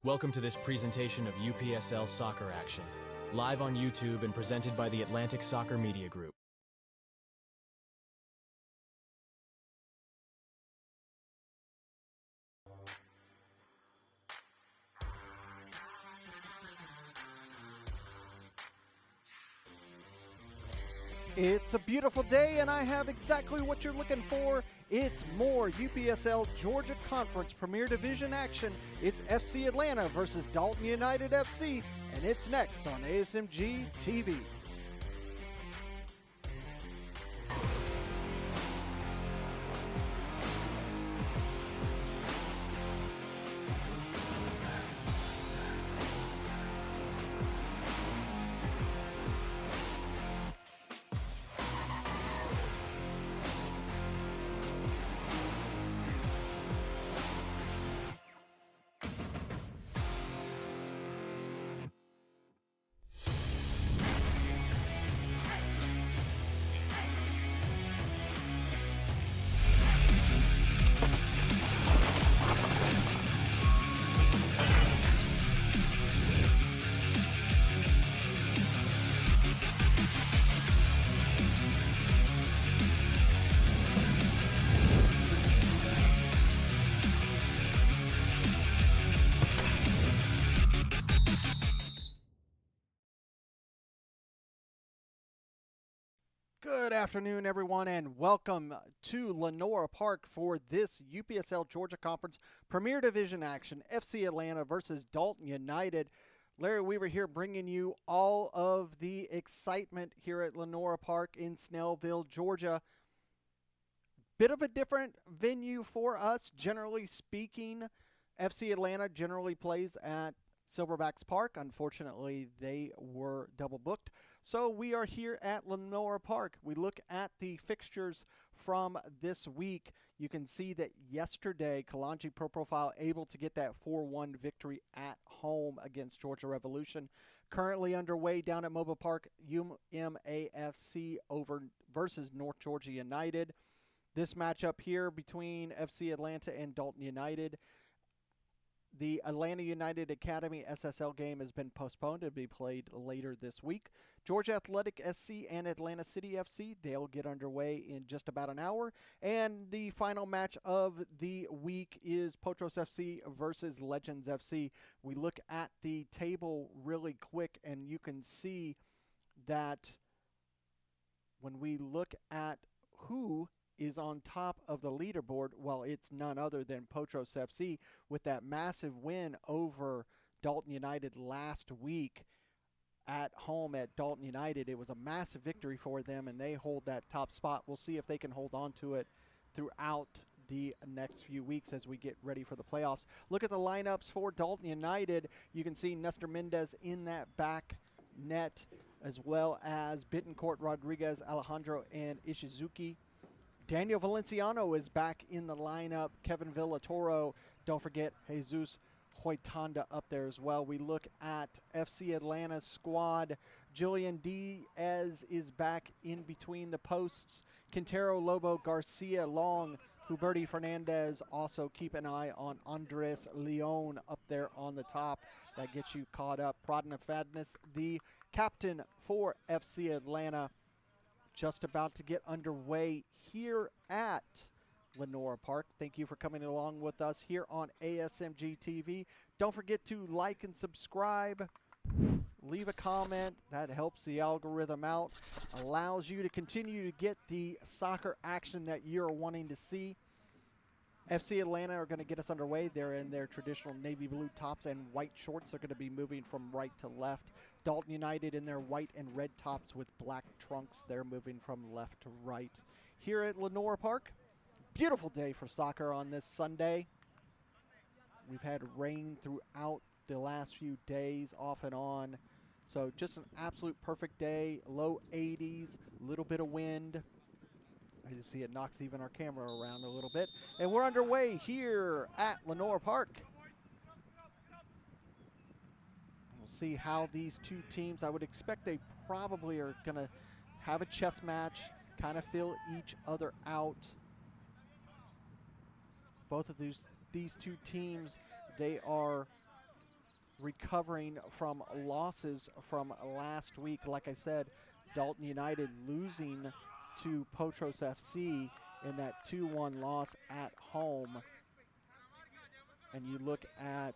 Welcome to this presentation of UPSL Soccer Action, live on YouTube and presented by the Atlantic Soccer Media Group. It's a beautiful day, and I have exactly what you're looking for. It's more UPSL Georgia Conference Premier Division action. It's FC Atlanta versus Dalton United FC, and it's next on ASMG TV. Good afternoon, everyone, and welcome to Lenora Park for this UPSL Georgia Conference Premier Division action, FC Atlanta versus Dalton United. Larry Weaver here bringing you all of the excitement here at Lenora Park in Snellville, Georgia. Bit of a different venue for us, generally speaking. FC Atlanta generally plays at Silverbacks Park. Unfortunately, they were double booked. So we are here at Lenora Park. We look at the fixtures from this week. You can see that yesterday, Kalanji Pro Profile able to get that 4-1 victory at home against Georgia Revolution. Currently underway down at Mobile Park, UMAFC versus North Georgia United. This matchup here between FC Atlanta and Dalton United. The Atlanta United Academy SSL game has been postponed to be played later this week. Georgia Athletic SC and Atlanta City FC, they'll get underway in just about an hour. And the final match of the week is Potros FC versus Legends FC. We look at the table really quick, and you can see that when we look at who is on top of the leaderboard, well, it's none other than Potros FC with that massive win over Dalton United last week at home at Dalton United. It was a massive victory for them, and they hold that top spot. We'll see if they can hold on to it throughout the next few weeks as we get ready for the playoffs. Look at the lineups for Dalton United. You can see Nestor Mendez in that back net, as well as Bittencourt, Rodriguez, Alejandro, and Ishizuki. Daniel Valenciano is back in the lineup. Kevin Villatoro. Don't forget Jesus Hoytanda up there as well. We look at FC Atlanta's squad. Julian Diaz is back in between the posts. Quintero, Lobo, Garcia, Long, Huberti Fernandez. Also keep an eye on Andres Leon up there on the top. That gets you caught up. Pradna Fadness, the captain for FC Atlanta, just about to get underway here at Lenora Park. Thank you for coming along with us here on ASMG TV. Don't forget to like and subscribe. Leave a comment. That helps the algorithm out. Allows you to continue to get the soccer action that you're wanting to see. FC Atlanta are going to get us underway. They're in their traditional navy blue tops and white shorts. They're going to be moving from right to left. Dalton United in their white and red tops with black trunks. They're moving from left to right. Here at Lenora Park, beautiful day for soccer on this Sunday. We've had rain throughout the last few days, off and on. So just an absolute perfect day. Low 80s, a little bit of wind. As you see, it knocks even our camera around a little bit. And we're underway here at Lenora Park. We'll see how these two teams, I would expect they probably are going to have a chess match, kind of fill each other out. Both of these two teams, they are recovering from losses from last week. Like I said, Dalton United losing to Potros FC in that 2-1 loss at home. And you look at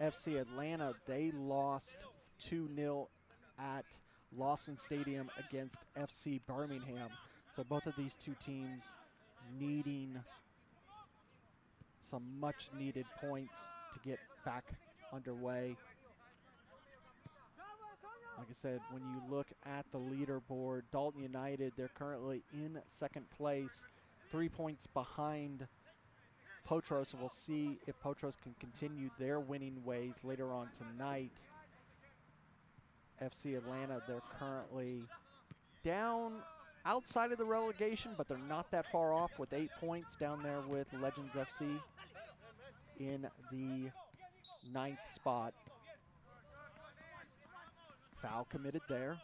FC Atlanta, they lost 2-0 at Lawson Stadium against FC Birmingham. So both of these two teams needing some much needed points to get back underway. Like I said, when you look at the leaderboard, Dalton United, they're currently in second place, 3 points behind Potros. We'll see if Potros can continue their winning ways later on tonight. FC Atlanta, they're currently down outside of the relegation, but they're not that far off with 8 points down there with Legends FC in the 9th spot. Foul committed there.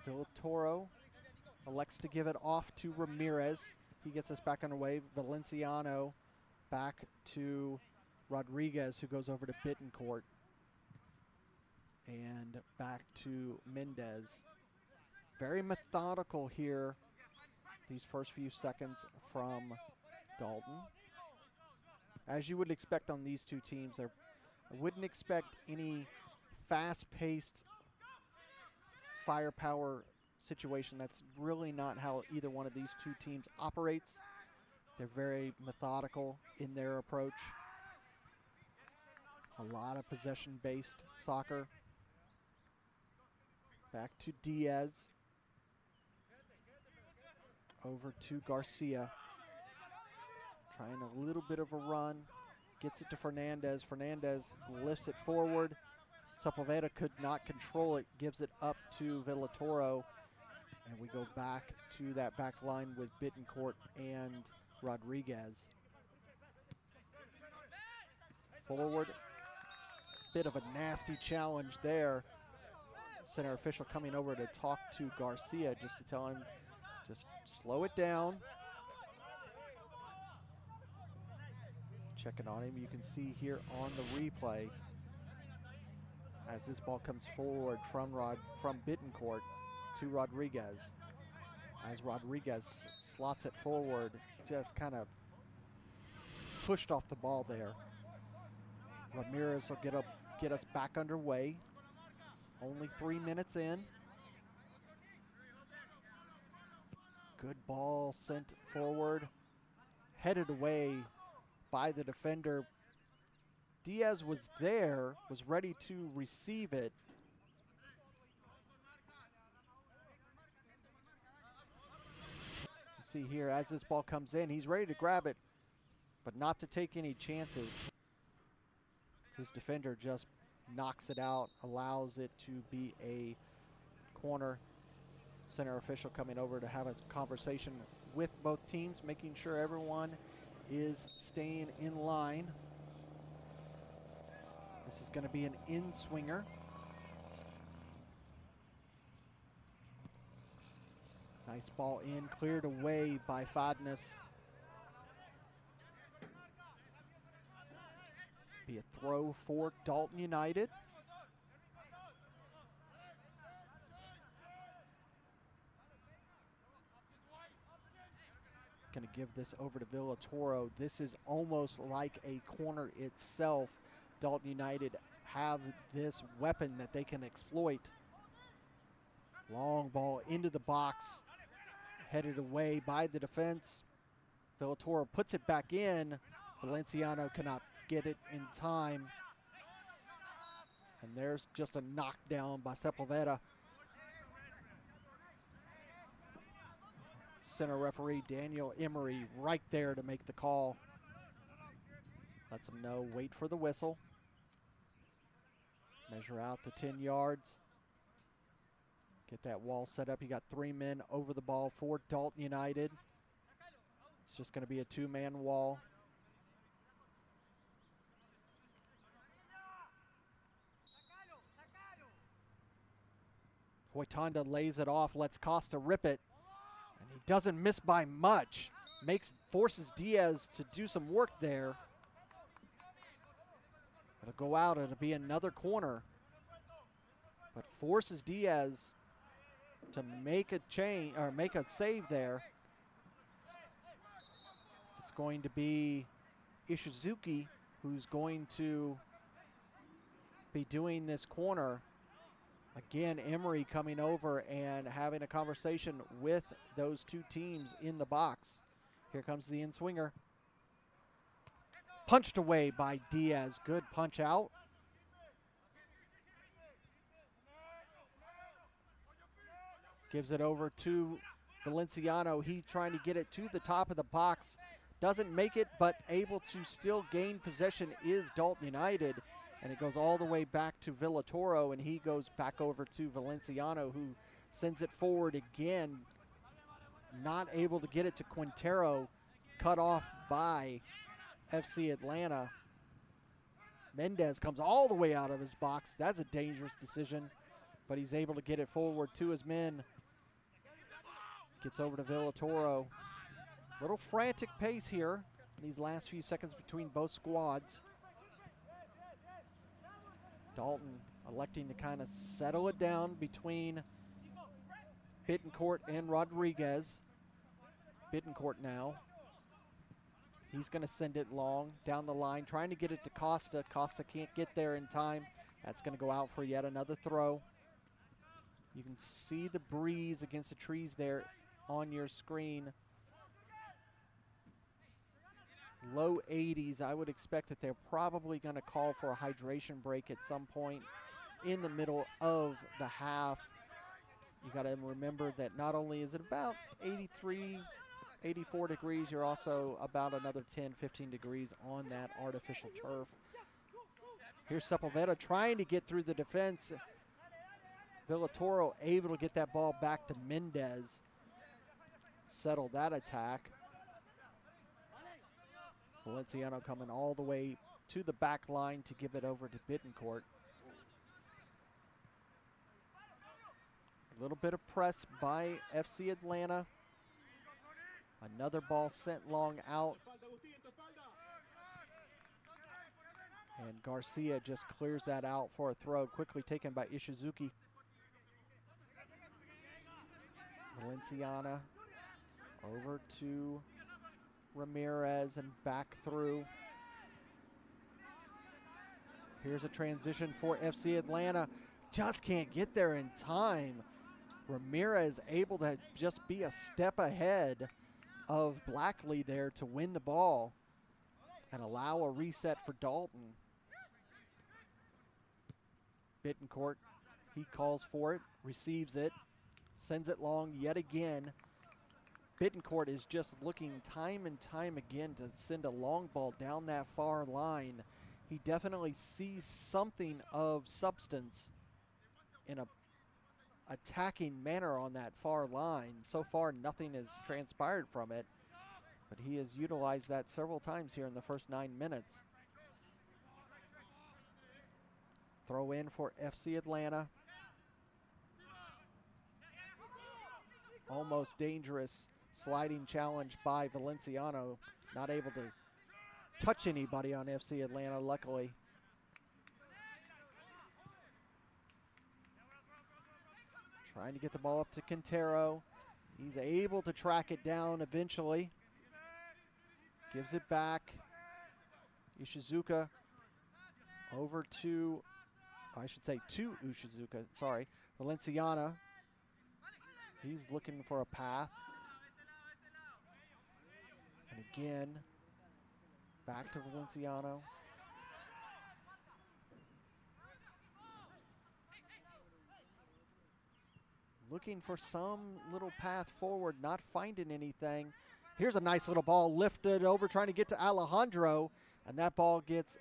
Villatoro elects to give it off to Ramirez. He gets us back underway. Valenciano back to Rodriguez, who goes over to Bittencourt. And back to Mendez. Very methodical here, these first few seconds from Dalton. As you would expect on these two teams, I wouldn't expect any fast-paced firepower situation. That's really not how either one of these two teams operates. They're very methodical in their approach. A lot of possession-based soccer. Back to Diaz. Over to Garcia. Trying a little bit of a run. Gets it to Fernandez. Fernandez lifts it forward. Sepulveda could not control it. Gives it up to Villatoro. And we go back to that back line with Bittencourt and Rodriguez. Forward. Bit of a nasty challenge there. Center official coming over to talk to Garcia just to tell him, just slow it down. Checking on him. You can see here on the replay as this ball comes forward from Bittencourt to Rodriguez. As Rodriguez slots it forward, just kind of pushed off the ball there. Ramirez will get us back underway. Only 3 minutes in. Good ball sent forward. Headed away by the defender. Diaz was there, was ready to receive it. You see here, as this ball comes in, he's ready to grab it, but not to take any chances. His defender just knocks it out, allows it to be a corner. Center official coming over to have a conversation with both teams, making sure everyone is staying in line. This is going to be an in-swinger. Nice ball in, cleared away by Fadness. Be a throw for Dalton United. Going to give this over to Villatoro. This is almost like a corner itself. Dalton United have this weapon that they can exploit. Long ball into the box, headed away by the defense. Villatoro puts it back in. Valenciano cannot get it in time. And there's just a knockdown by Sepulveda. Center referee Daniel Emery right there to make the call. Lets him know, wait for the whistle. Measure out the 10 yards. Get that wall set up. You got 3 men over the ball for Dalton United. It's just going to be a 2-man wall. Hoytonda lays it off, lets Costa rip it, and he doesn't miss by much. forces Diaz to do some work there. It'll go out. It'll be another corner. But forces Diaz to make a change or make a save there. It's going to be Ishizuki who's going to be doing this corner. Again, Emery coming over and having a conversation with those two teams in the box. Here comes the in-swinger. Punched away by Diaz. Good punch out. Gives it over to Valenciano. He's trying to get it to the top of the box. Doesn't make it, but able to still gain possession is Dalton United. And it goes all the way back to Villatoro, and he goes back over to Valenciano, who sends it forward again. Not able to get it to Quintero. Cut off by FC Atlanta. Mendez comes all the way out of his box. That's a dangerous decision, but he's able to get it forward to his men. Gets over to Villatoro. Little frantic pace here in these last few seconds between both squads. Dalton electing to kind of settle it down between Bittencourt and Rodriguez. Bittencourt now. He's going to send it long down the line, trying to get it to Costa. Costa can't get there in time. That's going to go out for yet another throw. You can see the breeze against the trees there on your screen. Low 80s. I would expect that they're probably going to call for a hydration break at some point in the middle of the half. You got to remember that not only is it about 83, 84 degrees, you're also about another 10, 15 degrees on that artificial turf. Here's Sepulveda trying to get through the defense. Villatoro able to get that ball back to Mendez. Settle that attack. Valenciano coming all the way to the back line to give it over to Bittencourt. A little bit of press by FC Atlanta. Another ball sent long out. And Garcia just clears that out for a throw, quickly taken by Ishizuki. Valenciana over to Ramirez and back through. Here's a transition for FC Atlanta. Just can't get there in time. Ramirez able to just be a step ahead of Blackley there to win the ball and allow a reset for Dalton. Bittencourt, he calls for it, receives it, sends it long yet again. Bittencourt is just looking time and time again to send a long ball down that far line. He definitely sees something of substance in a attacking manner on that far line. So far, nothing has transpired from it, but he has utilized that several times here in the first 9 minutes. Throw in for FC Atlanta. Almost dangerous sliding challenge by Valenciano. Not able to touch anybody on FC Atlanta, luckily. Trying to get the ball up to Quintero. He's able to track it down eventually. Gives it back. Ishizuka over to, I should say to Ishizuka, sorry. Valenciana. He's looking for a path. And again, back to Valenciano. Looking for some little path forward, not finding anything. Here's a nice little ball lifted over, trying to get to Alejandro, and that ball gets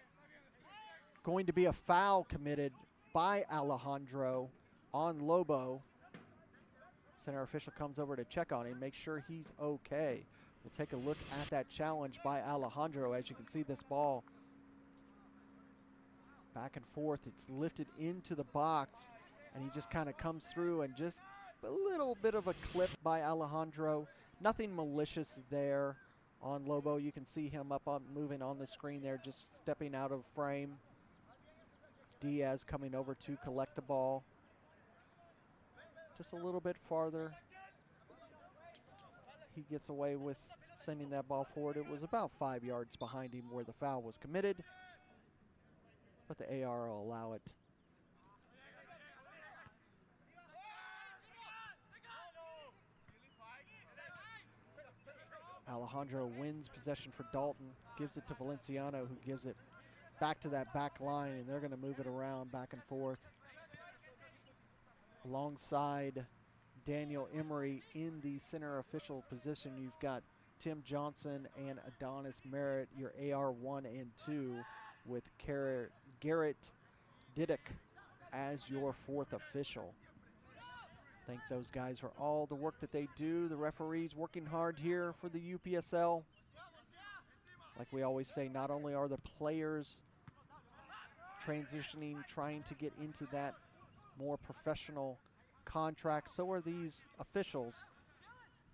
going to be a foul committed by Alejandro on Lobo. Center official comes over to check on him, make sure he's okay. We'll take a look at that challenge by Alejandro. As you can see, this ball back and forth. It's lifted into the box, and he just kind of comes through, and just a little bit of a clip by Alejandro. Nothing malicious there. on Lobo. You can see him up on moving on the screen there, just stepping out of frame. Diaz coming over to collect the ball. Just a little bit farther. He gets away with sending that ball forward. It was about 5 yards behind him where the foul was committed, but the AR will allow it. Alejandro wins possession for Dalton, gives it to Valenciano, who gives it back to that back line, and they're going to move it around back and forth. Alongside Daniel Emery in the center official position, you've got Tim Johnson and Adonis Merritt, your AR1 and 2, with Garrett Diddick as your fourth official. Thank those guys for all the work that they do. The referees working hard here for the UPSL. Like we always say, not only are the players transitioning, trying to get into that more professional contract, so are these officials.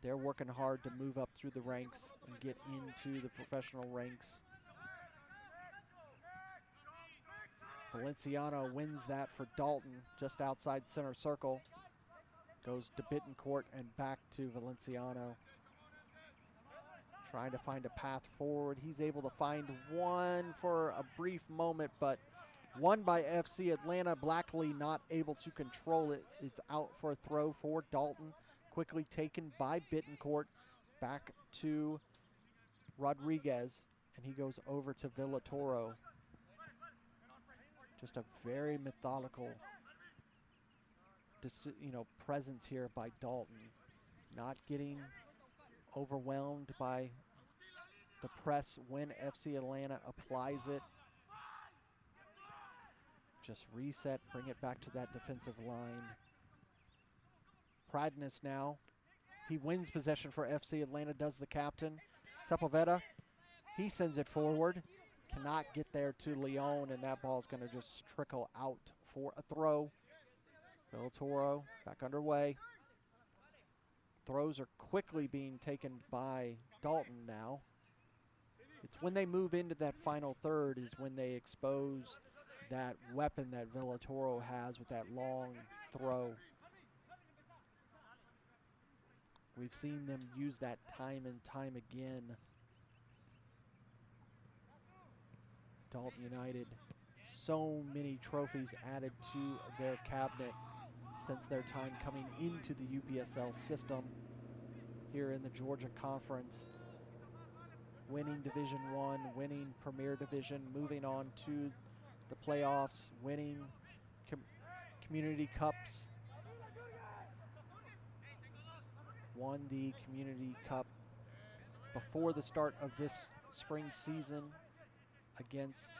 They're working hard to move up through the ranks and get into the professional ranks. Valenciano wins that for Dalton just outside center circle. Goes to Bittencourt and back to Valenciano. Trying to find a path forward. He's able to find one for a brief moment, but won by FC Atlanta. Blackley not able to control it. It's out for a throw for Dalton. Quickly taken by Bittencourt. Back to Rodriguez, and he goes over to Villatoro. Just a very methodical presence here by Dalton. Not getting overwhelmed by the press when FC Atlanta applies it. Just reset, bring it back to that defensive line. Pradness now. He wins possession for FC Atlanta, does the captain. Sepulveda, he sends it forward. Cannot get there to Leon, and that ball's going to just trickle out for a throw. Villatoro back underway. Throws are quickly being taken by Dalton now. It's when they move into that final third is when they expose that weapon that Villatoro has with that long throw. We've seen them use that time and time again. Dalton United, so many trophies added to their cabinet since their time coming into the UPSL system here in the Georgia Conference. Winning Division I, winning Premier Division, moving on to the playoffs, winning Community Cups. Won the Community Cup before the start of this spring season against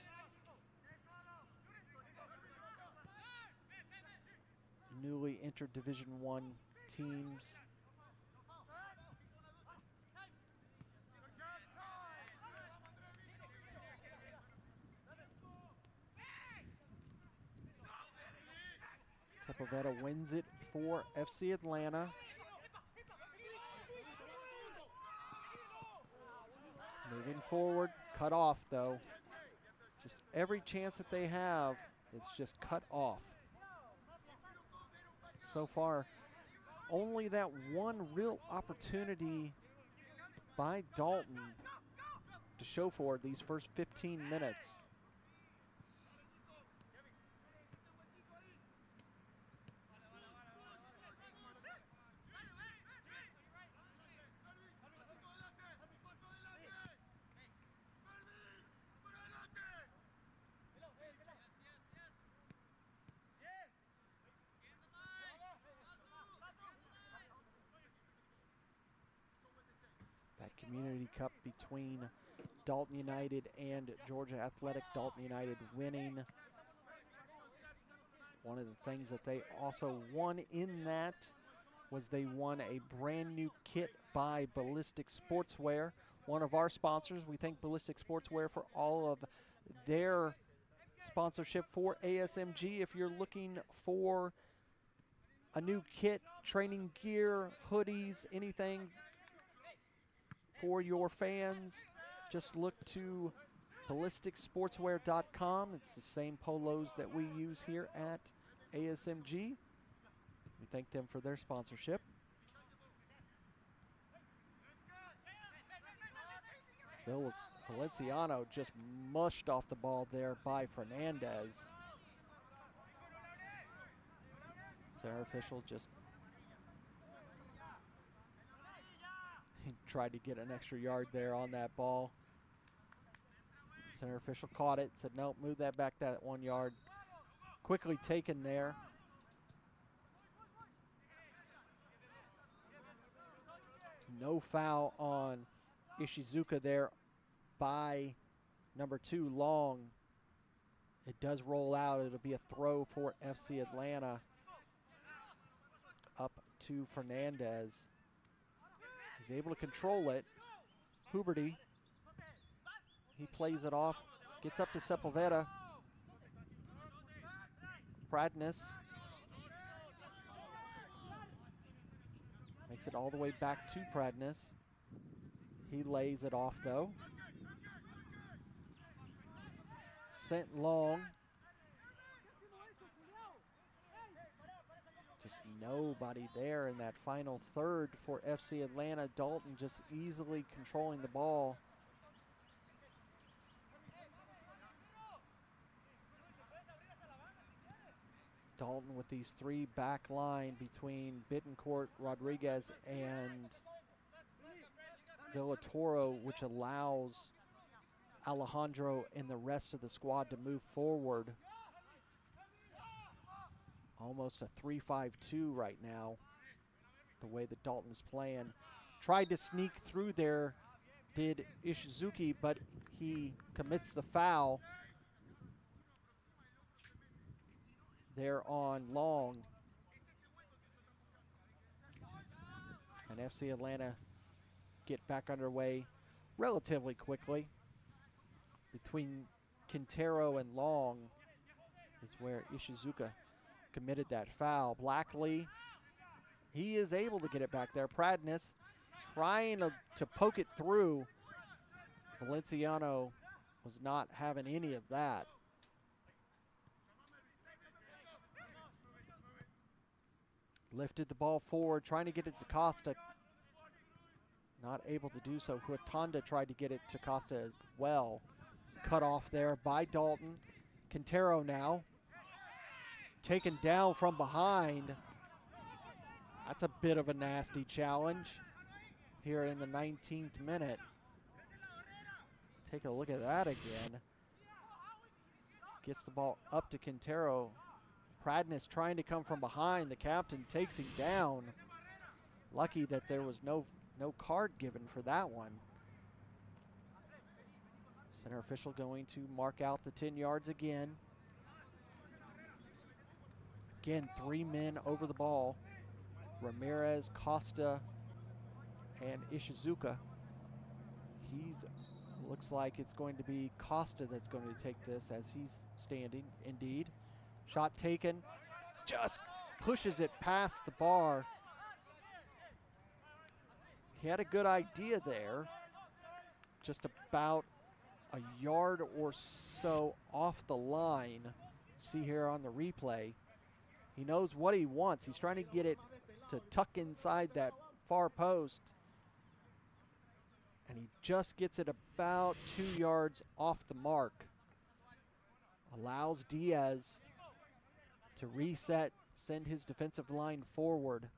newly entered Division I teams. Sepulveda wins it for FC Atlanta. Moving forward, cut off though. Just every chance that they have, it's just cut off. So far, only that one real opportunity by Dalton to show for these first 15 minutes. Community Cup between Dalton United and Georgia Athletic. Dalton United winning. One of the things that they also won in that was they won a brand new kit by Ballistic Sportswear, one of our sponsors. We thank Ballistic Sportswear for all of their sponsorship for ASMG. If you're looking for a new kit, training gear, hoodies, anything for your fans, just look to ballisticsportswear.com. It's the same polos that we use here at ASMG. We thank them for their sponsorship. Valenciano just mushed off the ball there by Fernandez. Center official just he tried to get an extra yard there on that ball. Center official caught it, said, nope, move that back that 1 yard. Quickly taken there. No foul on Ishizuka there by number 2, Long. It does roll out. It'll be a throw for FC Atlanta. Up to Fernandez. He's able to control it. Huberty. He plays it off. Gets up to Sepulveda. Pradness. Makes it all the way back to Pradness. He lays it off though. Sent long. Just nobody there in that final third for FC Atlanta. Dalton just easily controlling the ball. Dalton with these 3 back line between Bittencourt, Rodriguez, and Villatoro, which allows Alejandro and the rest of the squad to move forward. Almost a 3-5-2 right now, the way that Dalton's playing. Tried to sneak through there, did Ishizuki, but he commits the foul there on Long. And FC Atlanta get back underway relatively quickly. Between Quintero and Long is where Ishizuka committed that foul. Blackley, he is able to get it back there. Pradness trying to poke it through. Valenciano was not having any of that. Lifted the ball forward, trying to get it to Costa. Not able to do so. Huatanda tried to get it to Costa as well. Cut off there by Dalton. Quintero now. Taken down from behind. That's a bit of a nasty challenge here in the 19th minute. Take a look at that again. Gets the ball up to Quintero. Pradness trying to come from behind. The captain takes him down. Lucky that there was no card given for that one. Center official going to mark out the 10 yards again. Again, 3 men over the ball. Ramirez, Costa, and Ishizuka. Looks like it's going to be Costa that's going to take this as he's standing, indeed. Shot taken, just pushes it past the bar. He had a good idea there. Just about a yard or so off the line. See here on the replay. He knows what he wants. He's trying to get it to tuck inside that far post. And he just gets it about 2 yards off the mark. Allows Diaz to reset, send his defensive line forward.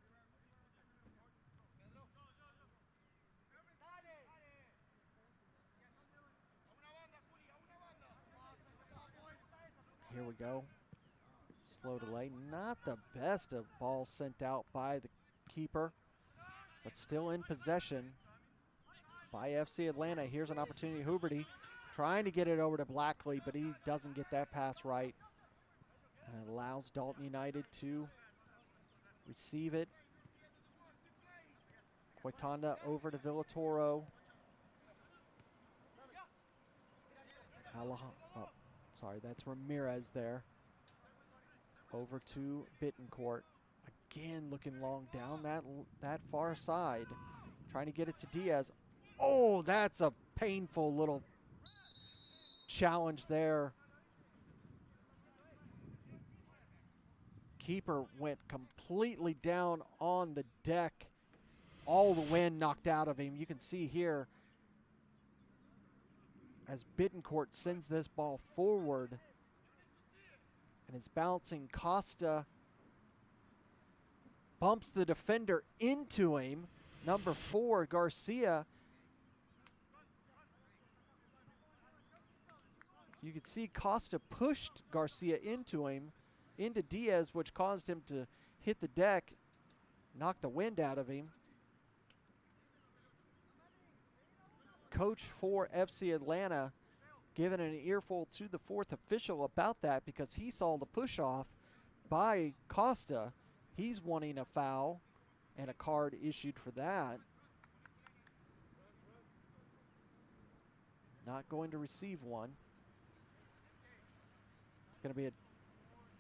Here we go. Slow delay. Not the best of balls sent out by the keeper, but still in possession by FC Atlanta. Here's an opportunity. Huberty trying to get it over to Blackley, but he doesn't get that pass right. And it allows Dalton United to receive it. Quaitanda over to Villatoro. Sorry, that's Ramirez there. Over to Bittencourt. Again, looking long down that far side. Trying to get it to Diaz. Oh, that's a painful little challenge there. Keeper went completely down on the deck. All the wind knocked out of him. You can see here as Bittencourt sends this ball forward, and it's bouncing. Costa bumps the defender into him. Number 4, Garcia. You could see Costa pushed Garcia into him, into Diaz, which caused him to hit the deck, knock the wind out of him. Coach for FC Atlanta giving an earful to the 4th official about that because he saw the push off by Costa. He's wanting a foul and a card issued for that. Not going to receive one. It's going to be a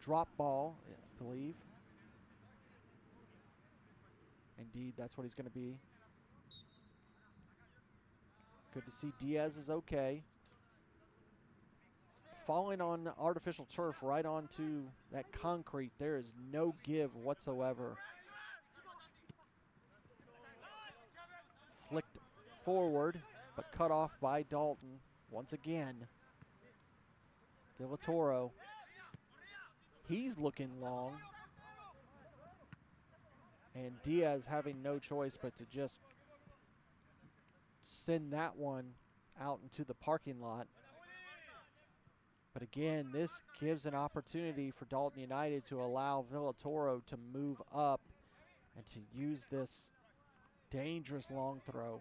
drop ball, I believe. Indeed, that's what he's going to be. Good to see Diaz is okay. Falling on artificial turf right onto that concrete, there is no give whatsoever. Flicked forward, but cut off by Dalton once again. Villatoro. He's looking long. And Diaz having no choice but to just send that one out into the parking lot. But again, this gives an opportunity for Dalton United to allow Villatoro to move up and to use this dangerous long throw.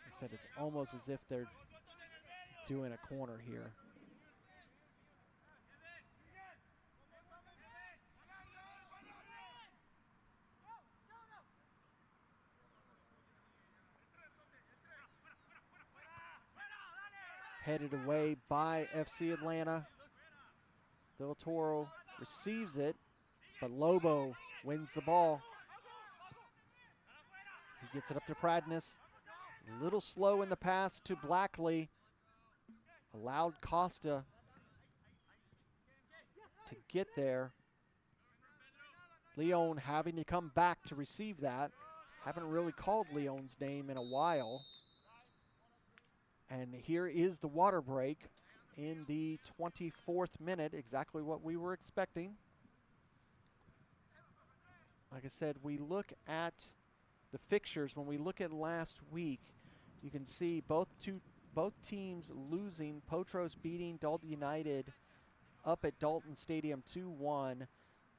I said it's almost as if they're doing a corner here. Headed away by FC Atlanta. Villatoro receives it, but Lobo wins the ball. He gets it up to Pradness. A little slow in the pass to Blackley. Allowed Costa to get there. Leon having to come back to receive that. Haven't really called Leon's name in a while. And here is the water break in the 24th minute, exactly what we were expecting. Like I said, we look at the fixtures. When we look at last week, you can see both teams losing. Potros beating Dalton United up at Dalton Stadium 2-1.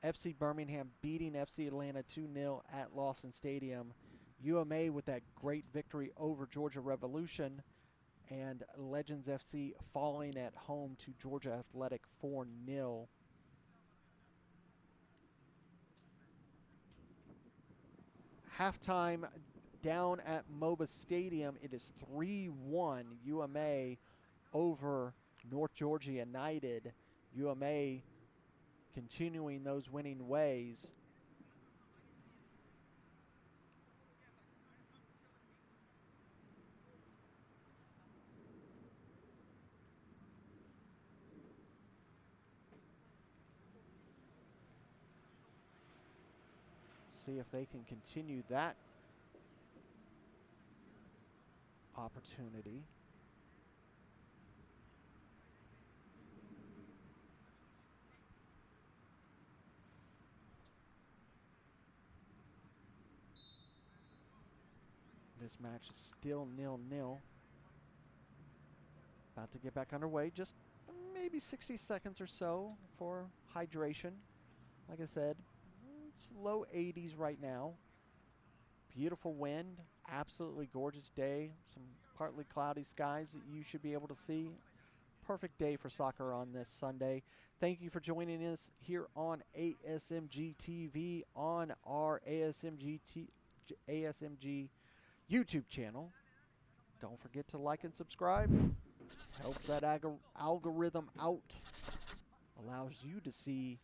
FC Birmingham beating FC Atlanta 2-0 at Lawson Stadium. UMA with that great victory over Georgia Revolution. And Legends FC falling at home to Georgia Athletic 4-0. Halftime down at MOBA Stadium, it is 3-1 UMA over North Georgia United. UMA continuing those winning ways. See if they can continue that opportunity. This match is still 0-0. About to get back underway. Just maybe 60 seconds or so for hydration. Like I said, it's low 80s right now. Beautiful wind, absolutely gorgeous day. Some partly cloudy skies that you should be able to see. Perfect day for soccer on this Sunday. Thank you for joining us here on ASMG TV on our ASMG YouTube channel. Don't forget to like and subscribe. Helps that algorithm out. Allows you to see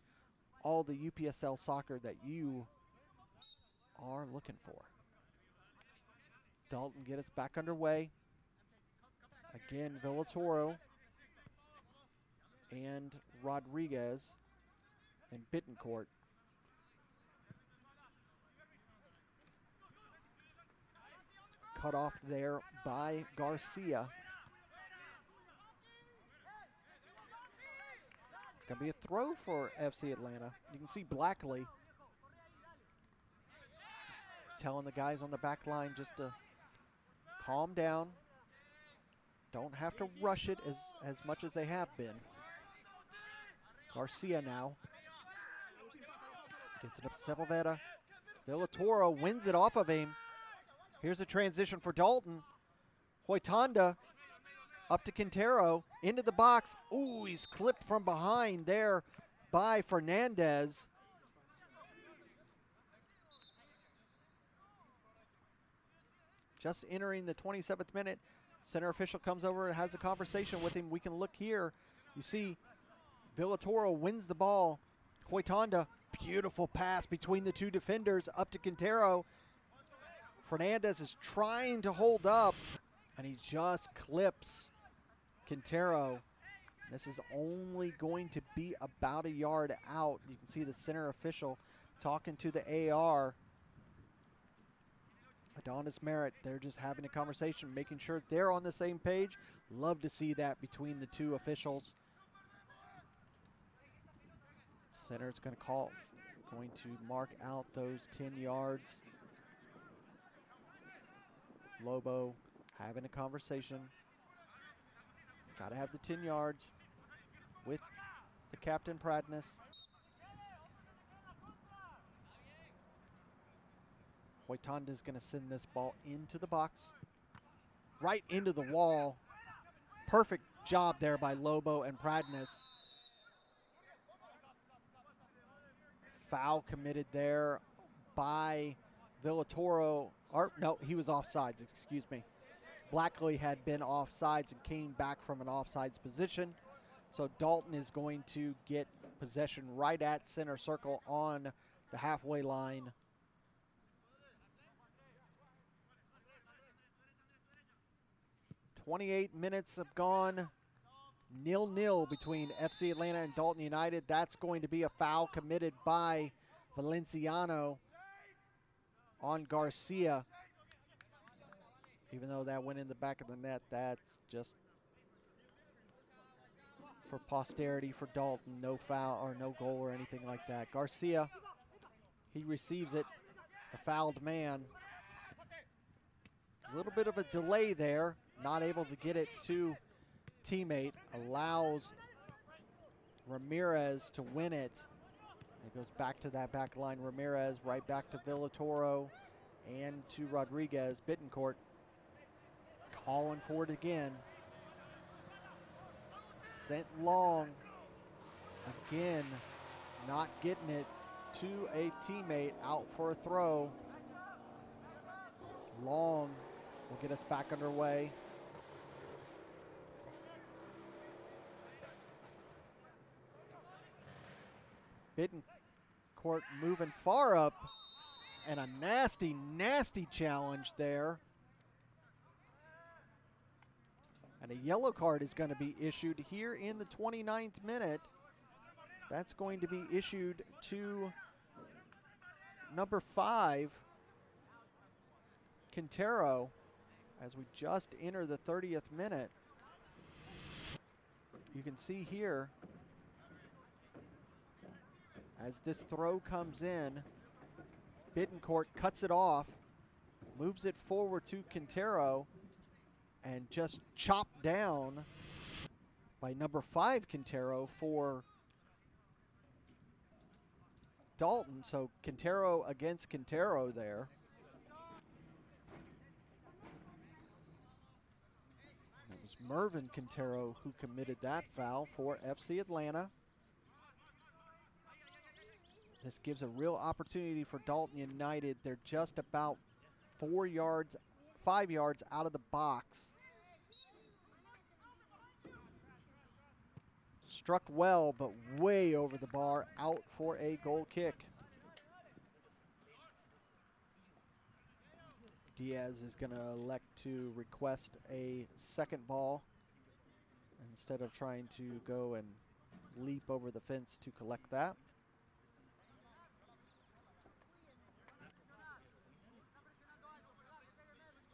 all the UPSL soccer that you are looking for. Dalton get us back underway. Again, Villatoro and Rodriguez and Bittencourt. Cut off there by Garcia. It's going to be a throw for FC Atlanta. You can see Blackley just telling the guys on the back line just to calm down. Don't have to rush it as much as they have been. Garcia now gets it up to Sepulveda. Villatoro wins it off of him. Here's a transition for Dalton. Hoitanda up to Quintero, into the box. Ooh, he's clipped from behind there by Fernandez. Just entering the 27th minute. Center official comes over and has a conversation with him. We can look here. You see Villatoro wins the ball. Hoitanda, beautiful pass between the two defenders up to Quintero. Fernandez is trying to hold up, and he just clips Quintero. This is only going to be about a yard out. You can see the center official talking to the AR. Adonis Merritt, they're just having a conversation, making sure they're on the same page. Love to see that between the two officials. Center's going to mark out those 10 yards. Lobo having a conversation. Got to have the 10 yards with the captain Pradness. Hoitanda's going to send this ball into the box, right into the wall. Perfect job there by Lobo and Pradness. Foul committed there by Villatoro. Or, no, he was offsides, excuse me. Blackley had been offsides and came back from an offsides position. So Dalton is going to get possession right at center circle on the halfway line. 28 minutes have gone 0-0 between FC Atlanta and Dalton United. That's going to be a foul committed by Valenciano on Garcia. Even though that went in the back of the net, that's just for posterity for Dalton. No foul or no goal or anything like that. Garcia, he receives it, a fouled man. A little bit of a delay there. Not able to get it to teammate. Allows Ramirez to win it. It goes back to that back line. Ramirez right back to Villatoro and to Rodriguez. Bittencourt calling for it again. Sent long. Again, not getting it to a teammate. Out for a throw. Long will get us back underway. Bittencourt moving far up, and a nasty, nasty challenge there. And a yellow card is going to be issued here in the 29th minute. That's going to be issued to number 5, Quintero, as we just enter the 30th minute. You can see here, as this throw comes in, Bittencourt cuts it off, moves it forward to Quintero, and just chopped down by number 5 Quintero for Dalton. So Quintero against Quintero there. It was Mervin Quintero who committed that foul for FC Atlanta. This gives a real opportunity for Dalton United. They're just about 5 yards out of the box. Struck well, but way over the bar, out for a goal kick. Diaz is going to elect to request a second ball instead of trying to go and leap over the fence to collect that.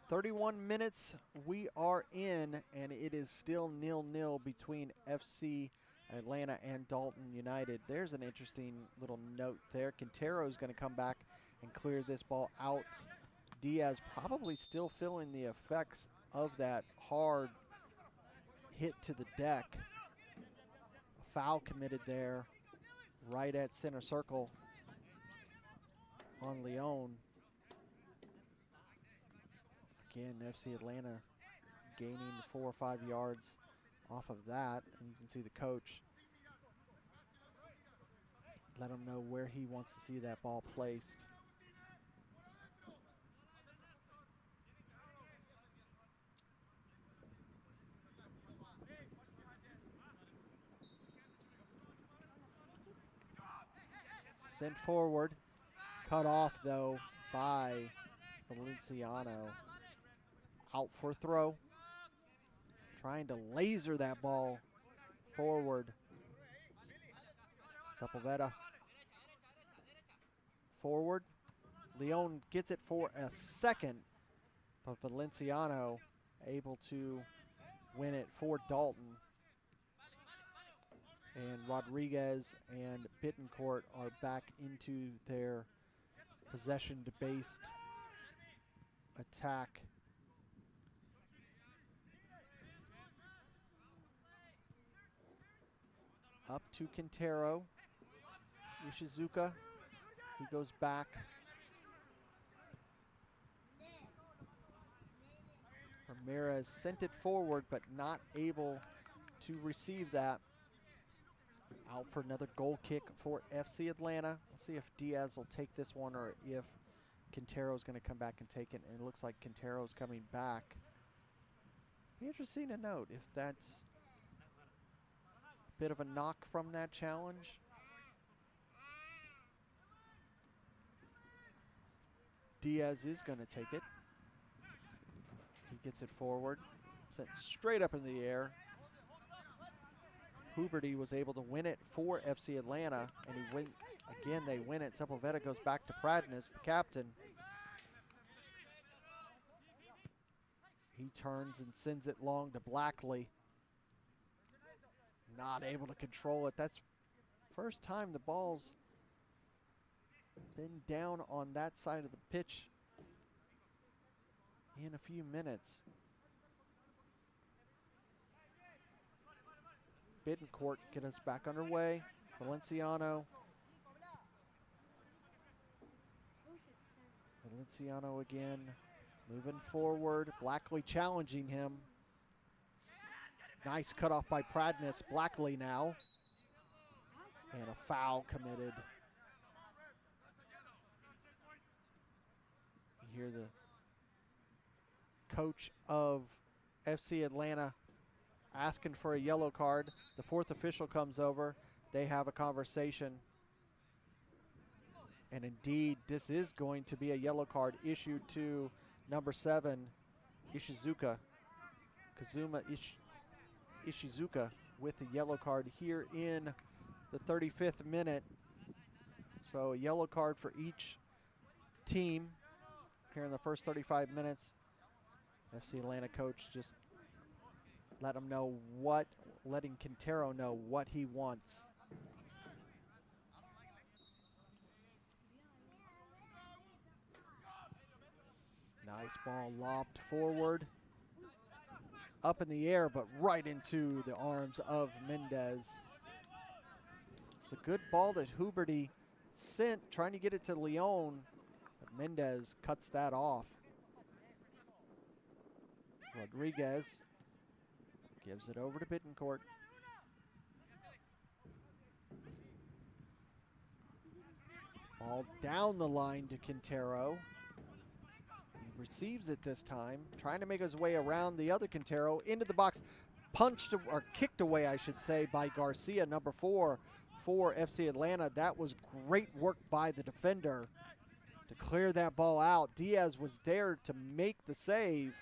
"31 minutes we are in, and it is still 0-0 between FC Atlanta and Dalton United. There's an interesting little note there. Quintero is going to come back and clear this ball out. Diaz probably still feeling the effects of that hard hit to the deck. A foul committed there right at center circle on Leon. Again, FC Atlanta gaining 4 or 5 yards off of that, and you can see the coach let him know where he wants to see that ball placed. Sent forward, cut off though by Valenciano. Out for throw. Trying to laser that ball forward. Sepulveda. Forward. Leon gets it for a second, but Valenciano able to win it for Dalton. And Rodriguez and Bittencourt are back into their possession-based attack. Up to Quintero. Ishizuka. He goes back. Ramirez sent it forward, but not able to receive that. Out for another goal kick for FC Atlanta. Let's see if Diaz will take this one or if Quintero's going to come back and take it. And it looks like Quintero's coming back. Be interesting to note if that's a bit of a knock from that challenge. Diaz is going to take it. He gets it forward. Sent straight up in the air. Huberty was able to win it for FC Atlanta, and he win again. They win it. Sepulveda goes back to Pradnes, the captain. He turns and sends it long to Blackley. Not able to control it. That's first time the ball's been down on that side of the pitch in a few minutes. Bittencourt get us back underway. Valenciano. Valenciano again, moving forward. Blackley challenging him. Nice cutoff by Pradnes. Blackley now. And a foul committed. You hear the coach of FC Atlanta asking for a yellow card. The fourth official comes over. They have a conversation. And indeed, this is going to be a yellow card issued to number 7, Ishizuka. Kazuma Ishizuka with the yellow card here in the 35th minute. So a yellow card for each team here in the first 35 minutes. FC Atlanta coach just letting Quintero know what he wants. Nice ball lobbed forward. Up in the air, but right into the arms of Mendez. It's a good ball that Huberty sent, trying to get it to Leon, but Mendez cuts that off. Rodriguez gives it over to Bittencourt. Ball down the line to Quintero. He receives it this time, trying to make his way around the other Quintero into the box. Punched or kicked away, I should say, by Garcia, number 4 for FC Atlanta. That was great work by the defender to clear that ball out. Diaz was there to make the save.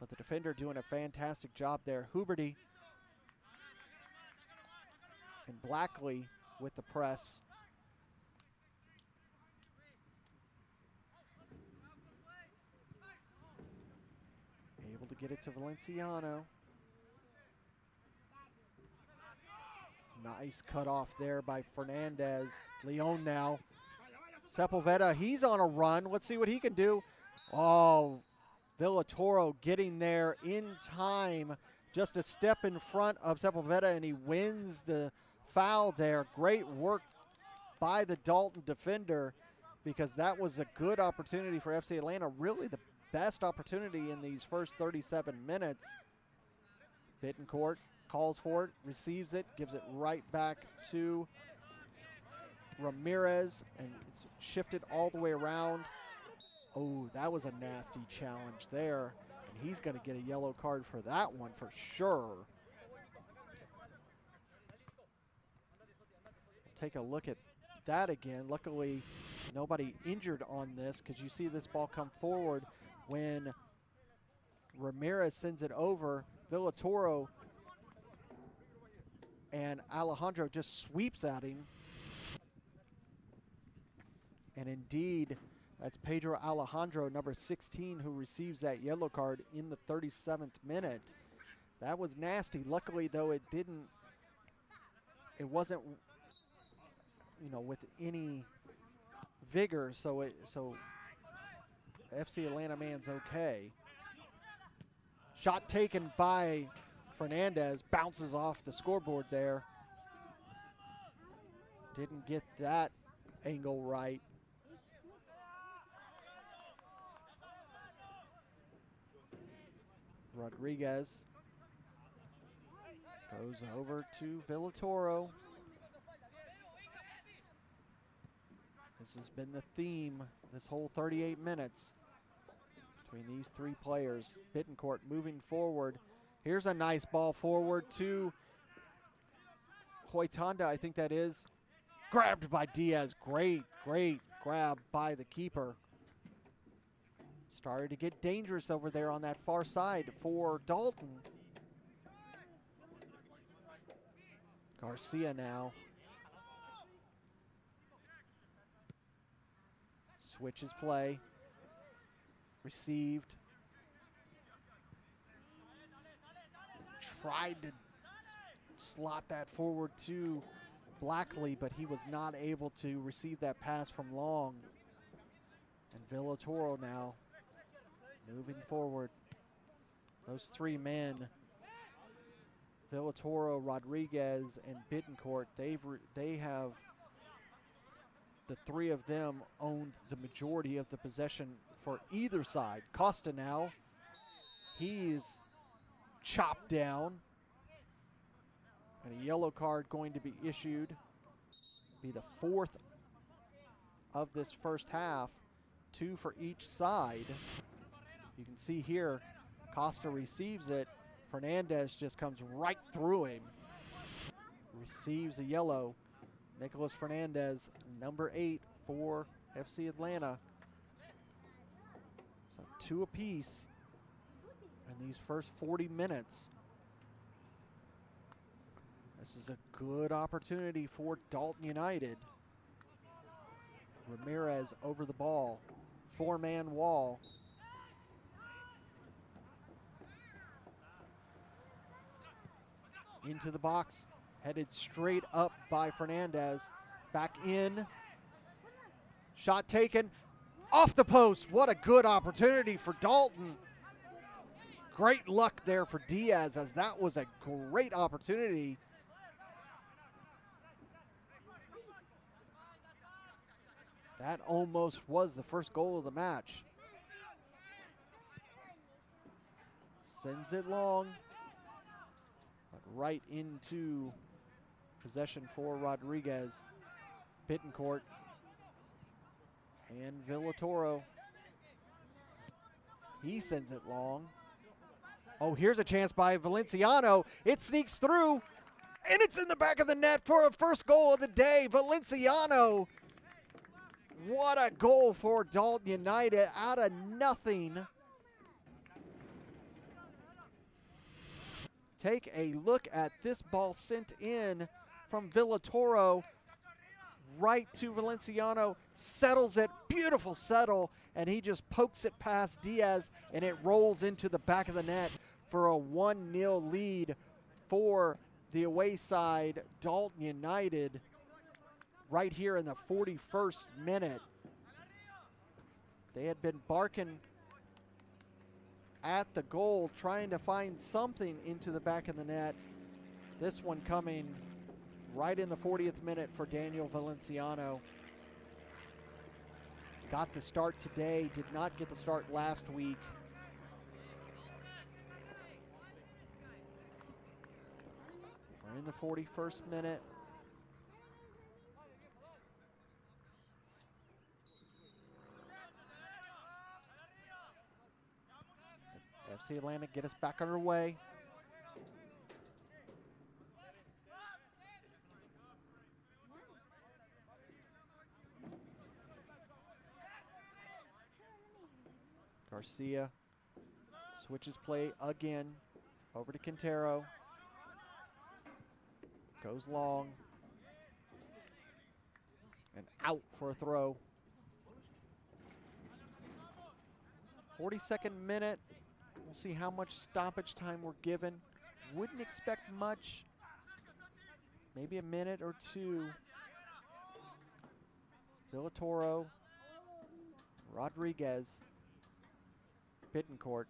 But the defender doing a fantastic job there. Huberty and Blackley with the press. Able to get it to Valenciano. Nice cutoff there by Fernandez. Leon now. Sepulveda, he's on a run. Let's see what he can do. Oh, Villatoro getting there in time. Just a step in front of Sepulveda, and he wins the foul there. Great work by the Dalton defender, because that was a good opportunity for FC Atlanta. Really the best opportunity in these first 37 minutes. Bittencourt calls for it, receives it, gives it right back to Ramirez, and it's shifted all the way around. Oh, that was a nasty challenge there, and he's going to get a yellow card for that one for sure. Take a look at that again. Luckily, nobody injured on this, because you see this ball come forward when Ramirez sends it over. Villatoro and Alejandro just sweeps at him. And indeed, that's Pedro Alejandro, number 16, who receives that yellow card in the 37th minute. That was nasty. Luckily, though, it wasn't, with any vigor, so FC Atlanta man's okay. Shot taken by Fernandez, bounces off the scoreboard there. Didn't get that angle right. Rodriguez goes over to Villatoro. This has been the theme this whole 38 minutes between these three players. Bittencourt moving forward. Here's a nice ball forward to Hoytanda, I think that is. Grabbed by Diaz. Great grab by the keeper. Started to get dangerous over there on that far side for Dalton. Garcia now. Switches play. Received. Tried to slot that forward to Blackley, but he was not able to receive that pass from Long. And Villatoro now moving forward. Those three men, Villatoro, Rodriguez, and Bittencourt, they have, the three of them owned the majority of the possession for either side. Costa now, he's chopped down. And a yellow card going to be issued. Be the fourth of this first half. 2 for each side. You can see here, Costa receives it. Fernandez just comes right through him. Receives a yellow. Nicholas Fernandez, number 8 for FC Atlanta. So 2 apiece in these first 40 minutes. This is a good opportunity for Dalton United. Ramirez over the ball. 4-man wall. Into the box. Headed straight up by Fernandez. Back in. Shot taken. Off the post. What a good opportunity for Dalton. Great luck there for Diaz, as that was a great opportunity. That almost was the first goal of the match. Sends it long, but right into possession for Rodriguez. Bittencourt and Villatoro. He sends it long. Oh, here's a chance by Valenciano. It sneaks through, and it's in the back of the net for a first goal of the day. Valenciano What a goal for Dalton United out of nothing. Take a look at this ball sent in from Villatoro right to Valenciano. Settles it, beautiful settle, and he just pokes it past Diaz, and it rolls into the back of the net for a 1-0 lead for the away side, Dalton United, right here in the 41st minute. They had been barking at the goal, trying to find something into the back of the net. This one coming right in the 40th minute for Daniel Valenciano. Got the start today, did not get the start last week. We're in the 41st minute. FC Atlanta get us back underway. Garcia switches play again over to Quintero. Goes long. And out for a throw. 42nd minute. We'll see how much stoppage time we're given. Wouldn't expect much. Maybe a minute or two. Villatoro. Rodriguez. Bittencourt.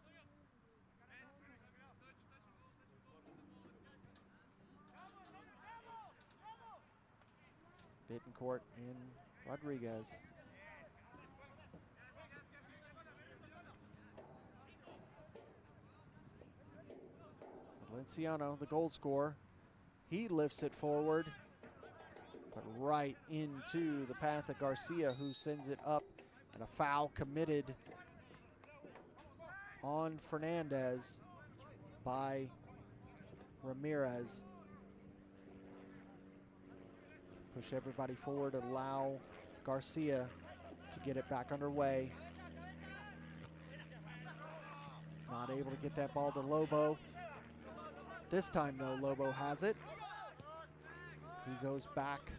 Bittencourt and Rodriguez. Valenciano, the goal scorer. He lifts it forward, but right into the path of Garcia, who sends it up, and a foul committed on Fernandez by Ramirez. Push everybody forward, allow Garcia to get it back underway. Not able to get that ball to Lobo. This time though, Lobo has it. He goes back.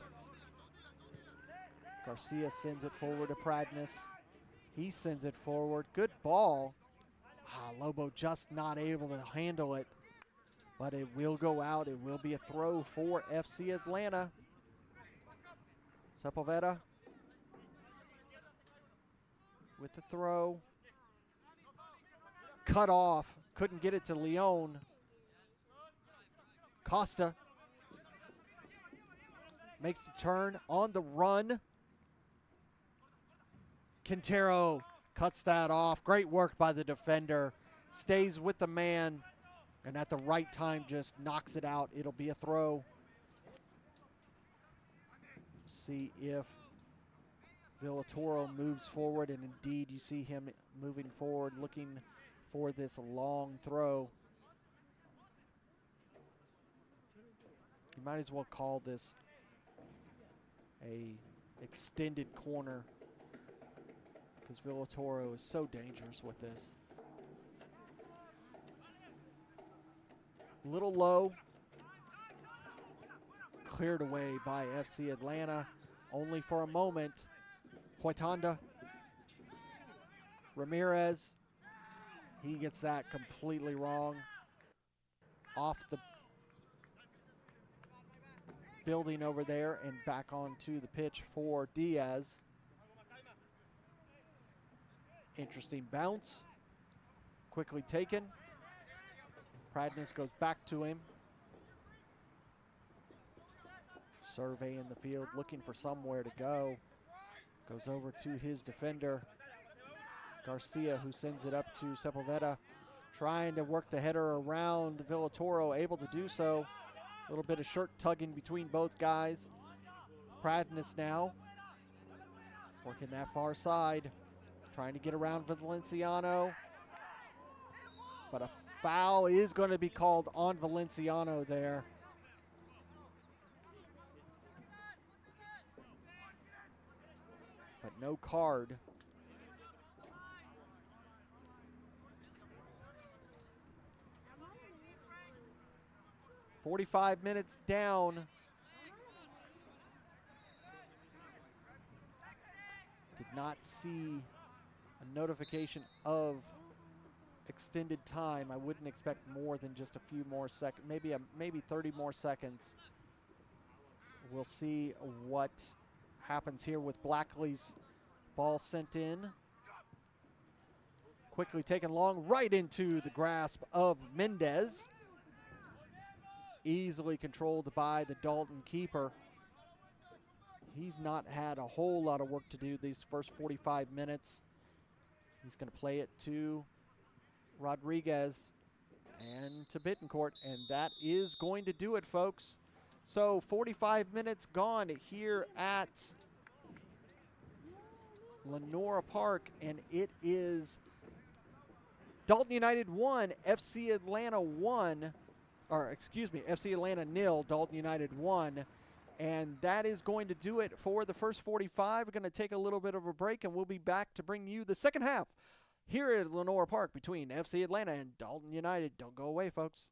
Garcia sends it forward to Pradness. He sends it forward. Good ball. Lobo just not able to handle it, but it will go out. It will be a throw for FC Atlanta. Sepulveda with the throw. Cut off. Couldn't get it to Leon. Costa makes the turn on the run. Quintero cuts that off. Great work by the defender. Stays with the man, and at the right time just knocks it out. It'll be a throw. See if Villatoro moves forward, and indeed you see him moving forward, looking for this long throw. You might as well call this a extended corner, because Villatoro is so dangerous with this. A little low. Cleared away by FC Atlanta, only for a moment. Hoitanda. Ramirez. He gets that completely wrong. Off the building over there and back onto the pitch for Diaz. Interesting bounce. Quickly taken. Pradness goes back to him. Surveying the field, looking for somewhere to go. Goes over to his defender, Garcia, who sends it up to Sepulveda. Trying to work the header around Villatoro, able to do so. A little bit of shirt tugging between both guys. Pradness now, working that far side. Trying to get around Valenciano. But a foul is going to be called on Valenciano there. But no card. "45 minutes down. Did not see a notification of extended time. I wouldn't expect more than just a few more seconds, maybe 30 more seconds. We'll see what happens here with Blackley's ball sent in. Quickly taken long, right into the grasp of Mendez. Easily controlled by the Dalton keeper. He's not had a whole lot of work to do these first 45 minutes. He's going to play it to Rodriguez and to Bittencourt, and that is going to do it, folks. So 45 minutes gone here at Lenora Park, and it is Dalton United 1, FC Atlanta 1, or excuse me, FC Atlanta 0, Dalton United 1. And that is going to do it for the first 45. We're going to take a little bit of a break, and we'll be back to bring you the second half here at Lenora Park between FC Atlanta and Dalton United. Don't go away, folks.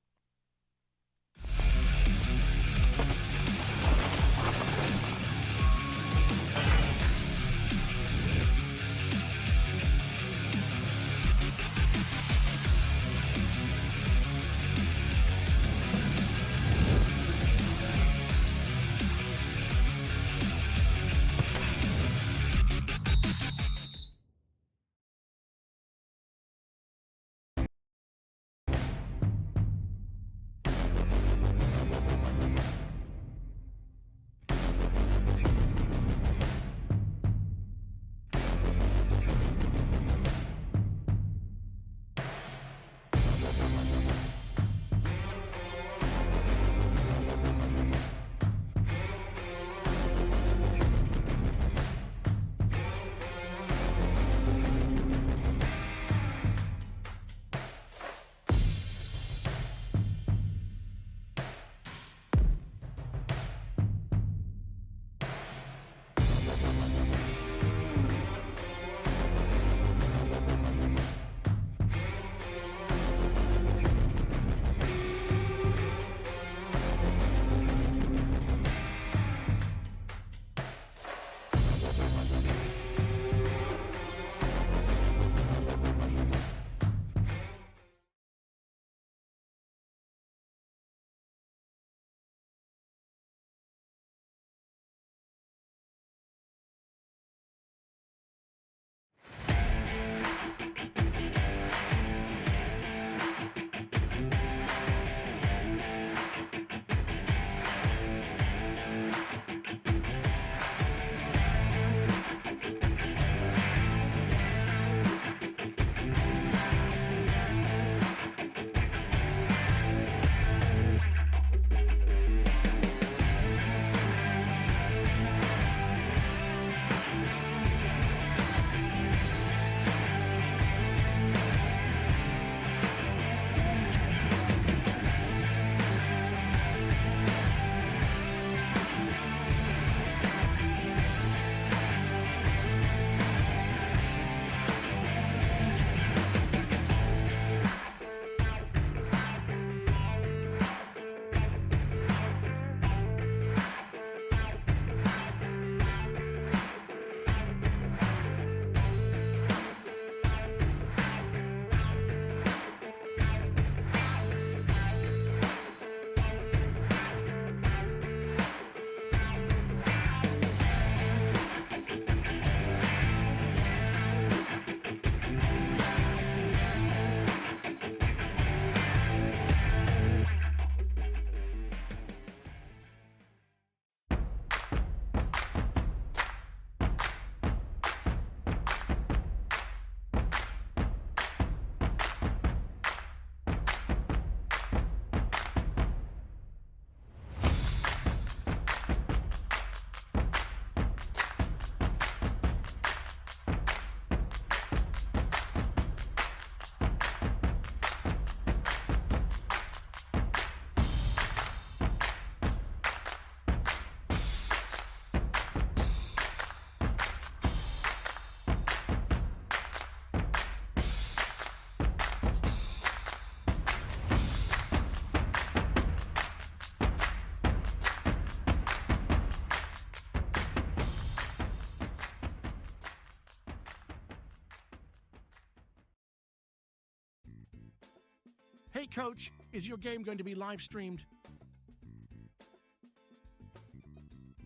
Hey coach, is your game going to be live streamed?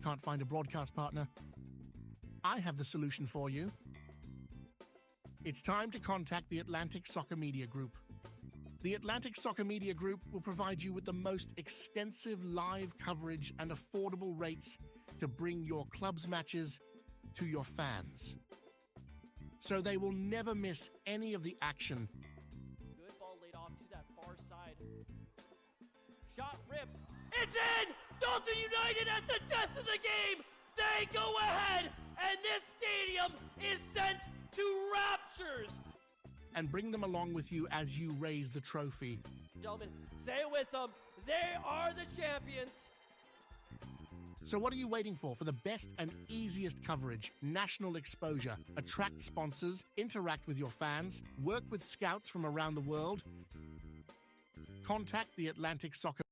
Can't find a broadcast partner? I have the solution for you. It's time to contact the Atlantic Soccer Media Group. The Atlantic Soccer Media Group will provide you with the most extensive live coverage and affordable rates to bring your club's matches to your fans, so they will never miss any of the action. Good ball laid off to that far side. Shot ripped. It's in! Dalton United at the death of the game! They go ahead, and this stadium is sent to raptures! And bring them along with you as you raise the trophy. Gentlemen, say it with them. They are the champions. So what are you waiting for the best and easiest coverage, national exposure, attract sponsors, interact with your fans, work with scouts from around the world? Contact the Atlantic Soccer.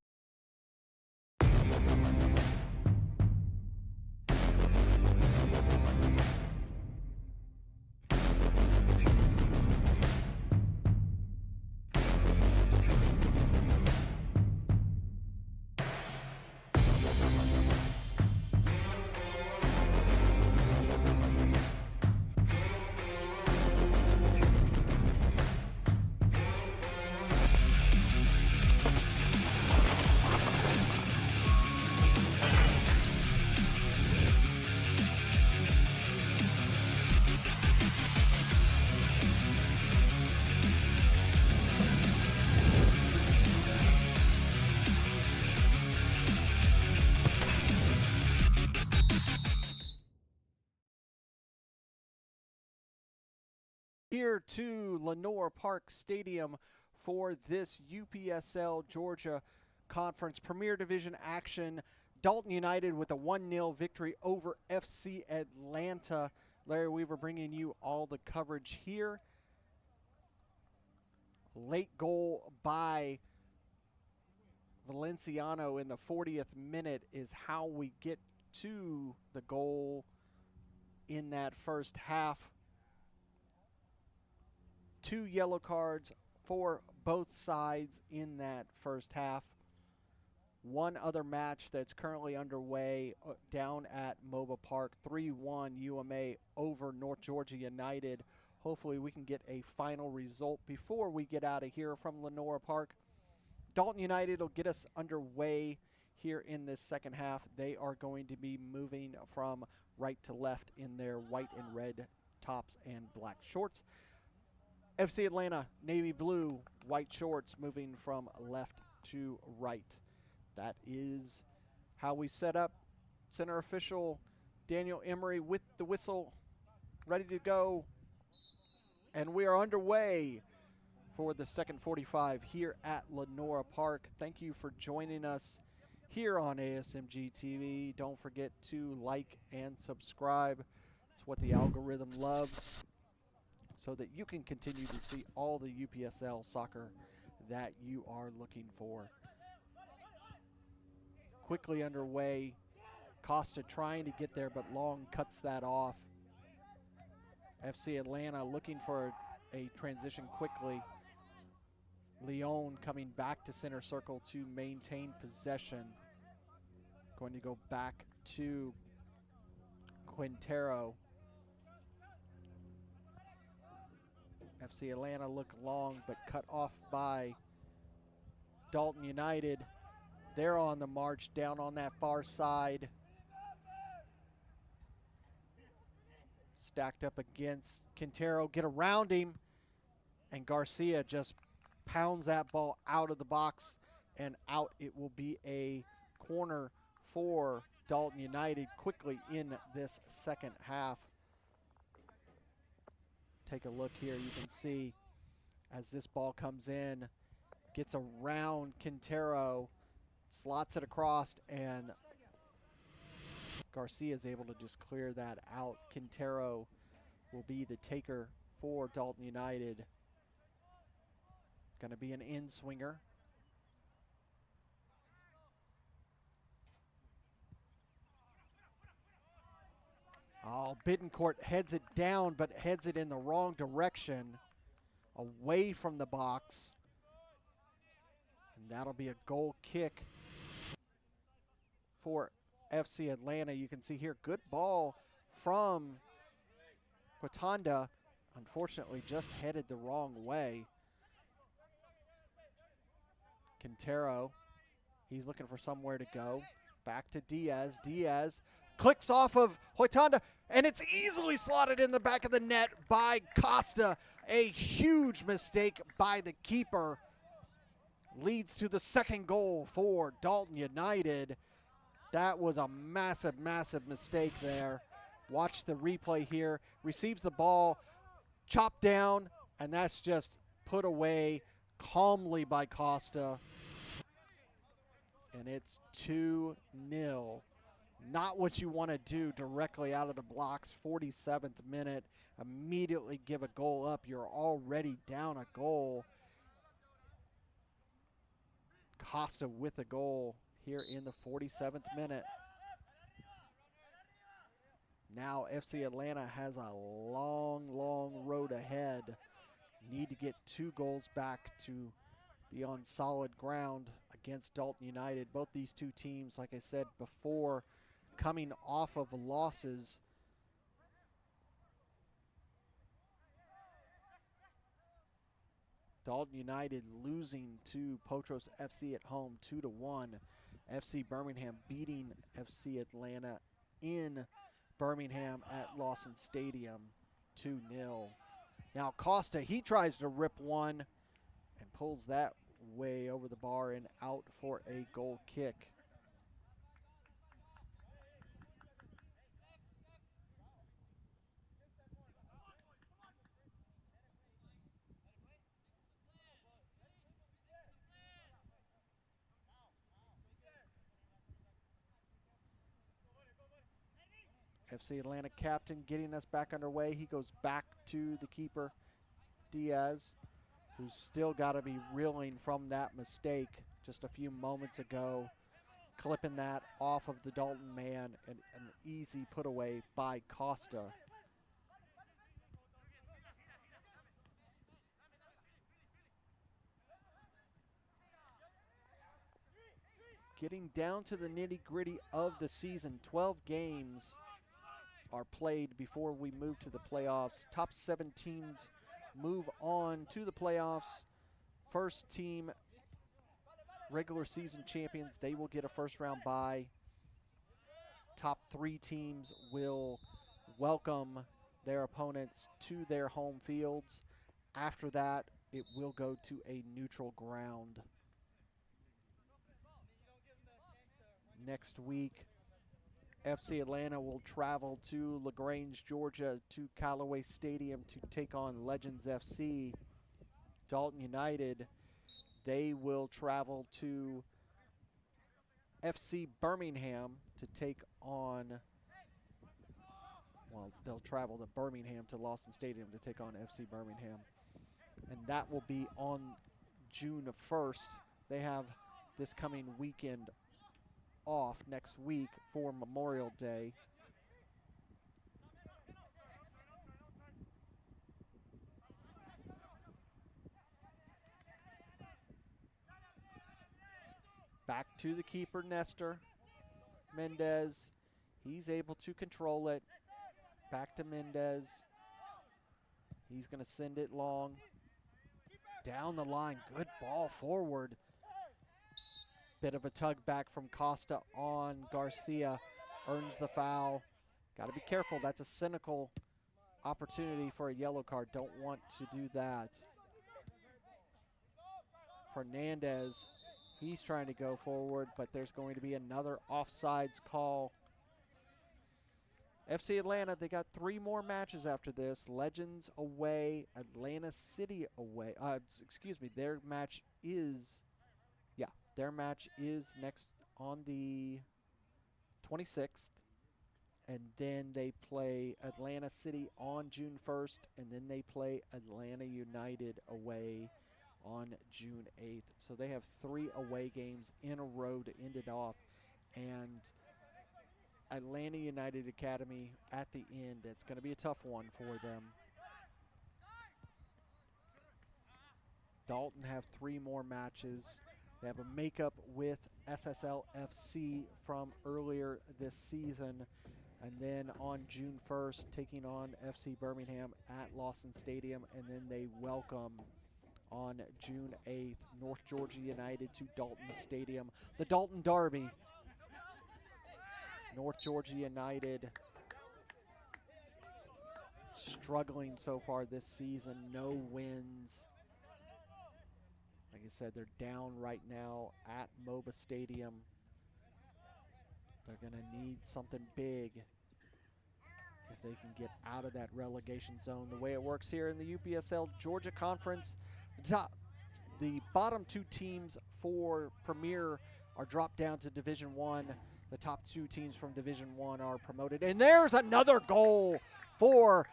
Here to Lenora Park Stadium for this UPSL Georgia Conference Premier Division action. Dalton United with a 1-0 victory over FC Atlanta. Larry Weaver bringing you all the coverage here. Late goal by Valenciano in the 40th minute is how we get to the goal in that first half. 2 yellow cards for both sides in that first half. One other match that's currently underway down at MOBA Park, 3-1 UMA over North Georgia United. Hopefully we can get a final result before we get out of here from Lenora Park. Dalton United will get us underway here in this second half. They are going to be moving from right to left in their white and red tops and black shorts. FC Atlanta, navy blue, white shorts, moving from left to right. That is how we set up. Center official Daniel Emery with the whistle, ready to go. And we are underway for the second 45 here at Lenora Park. Thank you for joining us here on ASMG TV. Don't forget to like and subscribe. It's what the algorithm loves, so that you can continue to see all the UPSL soccer that you are looking for. Quickly underway. Costa trying to get there, but Long cuts that off. FC Atlanta looking for a transition quickly. Leon coming back to center circle to maintain possession. Going to go back to Quintero. FC Atlanta look long, but cut off by Dalton United. They're on the march down on that far side. Stacked up against Quintero, get around him, and Garcia just pounds that ball out of the box and out. It will be a corner for Dalton United quickly in this second half. Take a look here. You can see as this ball comes in, gets around Quintero, slots it across, and Garcia is able to just clear that out. Quintero will be the taker for Dalton United. Going to be an in-swinger. Oh, Bittencourt heads it down, but heads it in the wrong direction, away from the box. And that'll be a goal kick for FC Atlanta. You can see here, good ball from Quatanda. Unfortunately, just headed the wrong way. Quintero, he's looking for somewhere to go. Back to Diaz. Diaz clicks off of Hoitanda, and it's easily slotted in the back of the net by Costa. A huge mistake by the keeper leads to the second goal for Dalton United. That was a massive, massive mistake there. Watch the replay here. Receives the ball, chopped down, and that's just put away calmly by Costa. And it's 2-0. Not what you want to do directly out of the blocks. 47th minute, immediately give a goal up. You're already down a goal. Costa with a goal here in the 47th minute. Now FC Atlanta has a long, long road ahead. Need to get 2 goals back to be on solid ground against Dalton United. Both these two teams, like I said before, coming off of losses. Dalton United losing to Potros FC at home 2-1. FC Birmingham beating FC Atlanta in Birmingham at Lawson Stadium 2-0. Now Costa, he tries to rip one and pulls that way over the bar and out for a goal kick. FC Atlanta captain getting us back underway. He goes back to the keeper, Diaz, who's still got to be reeling from that mistake just a few moments ago, clipping that off of the Dalton man, and an easy put away by Costa. Getting down to the nitty-gritty of the season, 12 games are played before we move to the playoffs. Top 7 teams move on to the playoffs. First team regular season champions, they will get a first round bye. Top 3 teams will welcome their opponents to their home fields. After that, it will go to a neutral ground. Next week, FC Atlanta will travel to LaGrange, Georgia, to Callaway Stadium to take on Legends FC. Dalton United, they will travel to FC Birmingham to take on, well, they'll travel to Birmingham to Lawson Stadium to take on FC Birmingham. And that will be on June 1st. They have this coming weekend off next week for Memorial Day. Back to the keeper, Nestor Mendez. He's able to control it. Back to Mendez. He's going to send it long. Down the line. Good ball forward. Bit of a tug back from Costa on Garcia. Earns the foul. Got to be careful. That's a cynical opportunity for a yellow card. Don't want to do that. Fernandez, he's trying to go forward, but there's going to be another offsides call. FC Atlanta, they got 3 more matches after this. Legends away, Atlanta City away. Their match is, their match is next on the 26th. And then they play Atlanta City on June 1st, and then they play Atlanta United away on June 8th. So they have 3 away games in a row to end it off. And Atlanta United Academy at the end, it's going to be a tough one for them. Dalton have 3 more matches. They have a makeup with SSL FC from earlier this season. And then on June 1st, taking on FC Birmingham at Lawson Stadium. And then they welcome on June 8th, North Georgia United to Dalton Stadium. The Dalton Derby. North Georgia United struggling so far this season, no wins. Like I said, they're down right now at MOBA Stadium. They're going to need something big if they can get out of that relegation zone. The way it works here in the UPSL Georgia Conference, the bottom two teams for Premier are dropped down to Division I. The top two teams from Division I are promoted. And there's another goal for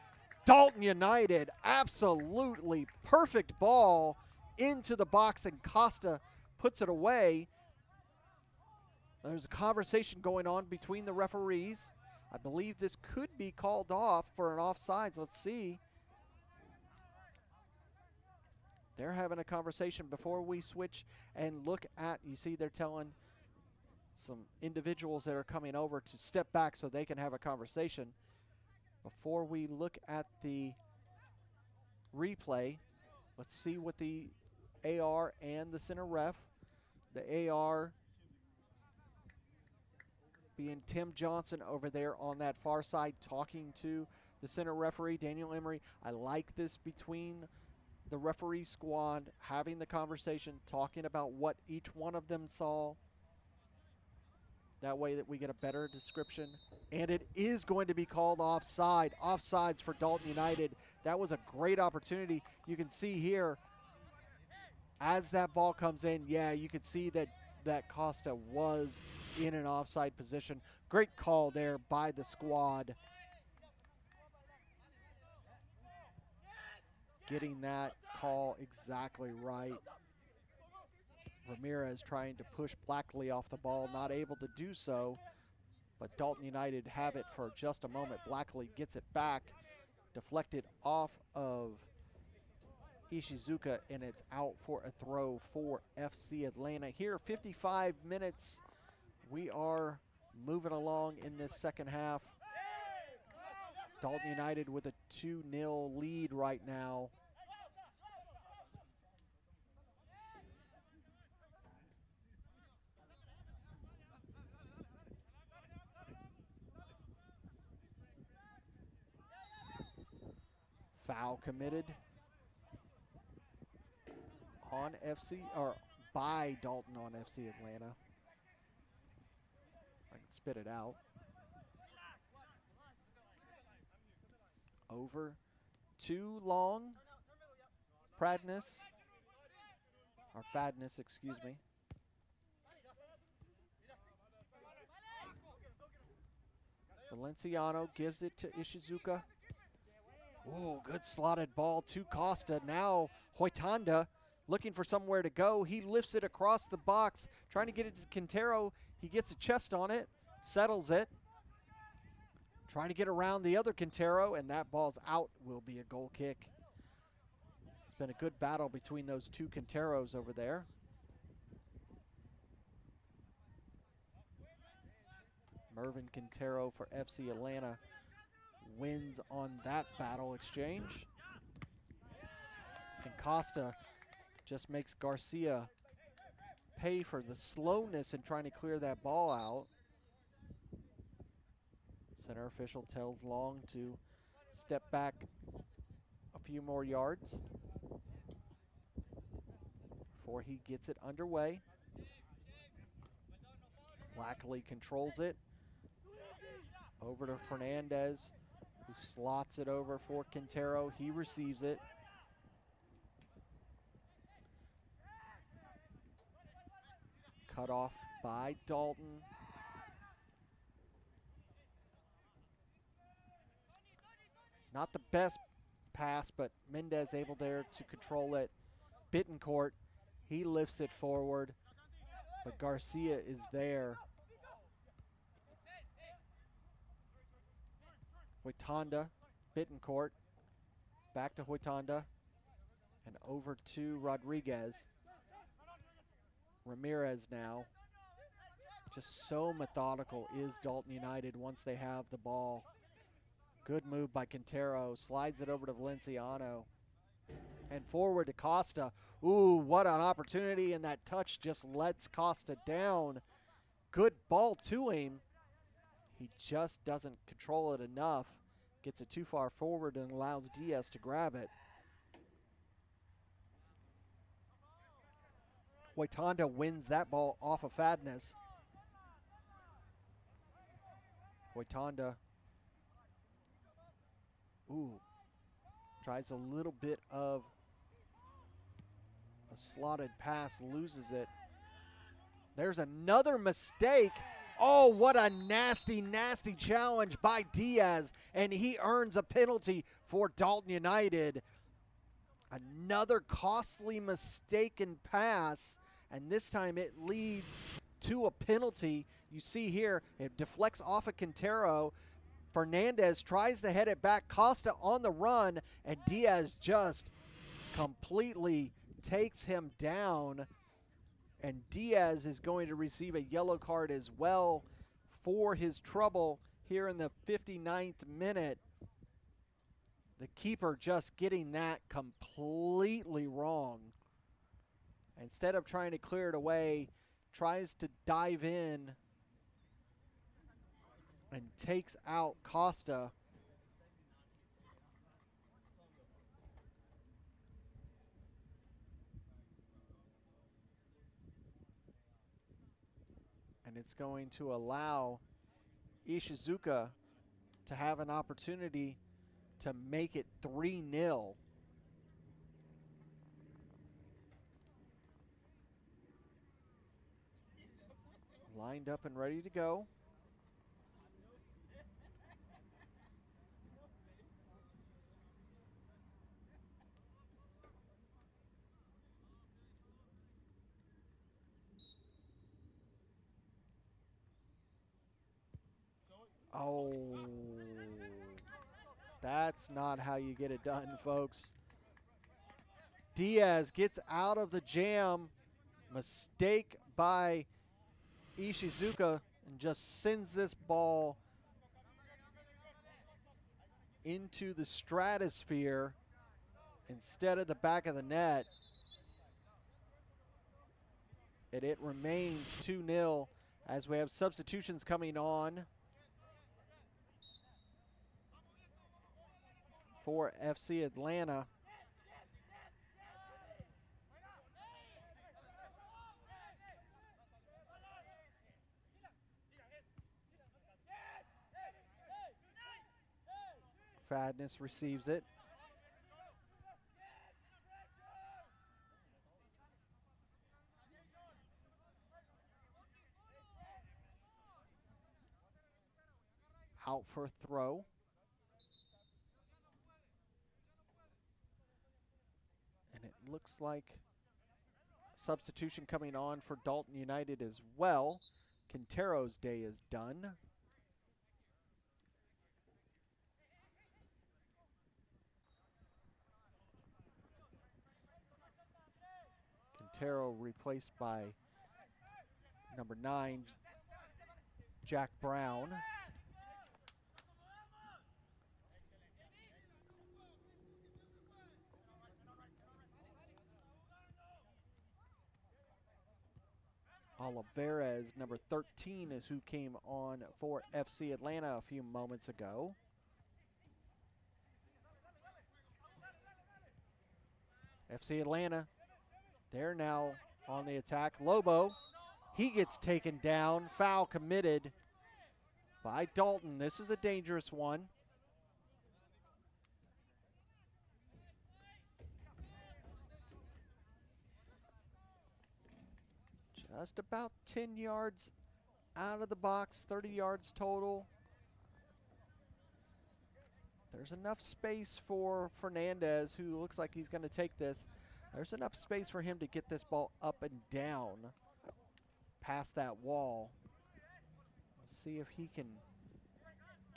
Dalton United. Absolutely perfect ball into the box, and Costa puts it away. There's a conversation going on between the referees. I believe this could be called off for an offsides. Let's see. They're having a conversation before we switch and look at, you see they're telling some individuals that are coming over to step back so they can have a conversation. Before we look at the replay, let's see what the AR and the center ref, the AR being Tim Johnson over there on that far side talking to the center referee, Daniel Emery. I like this between the referee squad, having the conversation, talking about what each one of them saw. That way that we get a better description. And it is going to be called offside. Offsides for Dalton United. That was a great opportunity. You can see here, as that ball comes in, yeah, you can see that Costa was in an offside position. Great call there by the squad. Getting that call exactly right. Ramirez trying to push Blackley off the ball, not able to do so. But Dalton United have it for just a moment. Blackley gets it back, deflected off of Ishizuka, and it's out for a throw for FC Atlanta. Here, 55 minutes. We are moving along in this second half. Dalton United with a 2-0 lead right now. Foul committed on FC, or by Dalton on FC Atlanta. I can spit it out. Over too long. Pradness, or Fadness, excuse me. Valenciano gives it to Ishizuka. Ooh, good slotted ball to Costa. Now Hoitanda looking for somewhere to go. He lifts it across the box, trying to get it to Quintero. He gets a chest on it, settles it. Trying to get around the other Quintero, and that ball's out. Will be a goal kick. It's been a good battle between those two Quinteros over there. Mervin Quintero for FC Atlanta wins on that battle exchange. And Costa just makes Garcia pay for the slowness in trying to clear that ball out. Center official tells Long to step back a few more yards before he gets it underway. Blackley controls it. Over to Fernandez, who slots it over for Quintero. He receives it. Cut off by Dalton. Not the best pass, but Mendez able there to control it. Bittencourt, he lifts it forward, but Garcia is there. Hoitanda, Bittencourt, back to Hoitanda, and over to Rodriguez. Ramirez now. Just so methodical is Dalton United once they have the ball. Good move by Quintero. Slides it over to Valenciano. And forward to Costa. Ooh, what an opportunity, and that touch just lets Costa down. Good ball to him. He just doesn't control it enough. Gets it too far forward and allows Diaz to grab it. Huitonda wins that ball off of Fadness. Huitonda, tries a little bit of a slotted pass, loses it. There's another mistake. Oh, what a nasty, nasty challenge by Diaz, and he earns a penalty for Dalton United. Another costly mistaken pass, and this time it leads to a penalty. You see here, it deflects off of Quintero. Fernandez tries to head it back. Costa on the run, and Diaz just completely takes him down. And Diaz is going to receive a yellow card as well for his trouble here in the 59th minute. The keeper just getting that completely wrong. Instead of trying to clear it away, tries to dive in and takes out Costa. And it's going to allow Ishizuka to have an opportunity to make it 3-0. Lined up and ready to go. Oh, that's not how you get it done, folks. Diaz gets out of the jam. Mistake by Ishizuka and just sends this ball into the stratosphere instead of the back of the net. And it remains 2-0 as we have substitutions coming on for FC Atlanta. Fadness receives it. Out for a throw. And it looks like substitution coming on for Dalton United as well. Quintero's day is done. Quintero replaced by number 9, Jack Brown. Olivares, number 13, is who came on for FC Atlanta a few moments ago. FC Atlanta, they're now on the attack. Lobo, he gets taken down. Foul committed by Dalton. This is a dangerous one. Just about 10 yards out of the box, 30 yards total. There's enough space for Fernandez, who looks like he's going to take this. There's enough space for him to get this ball up and down past that wall. Let's see if he can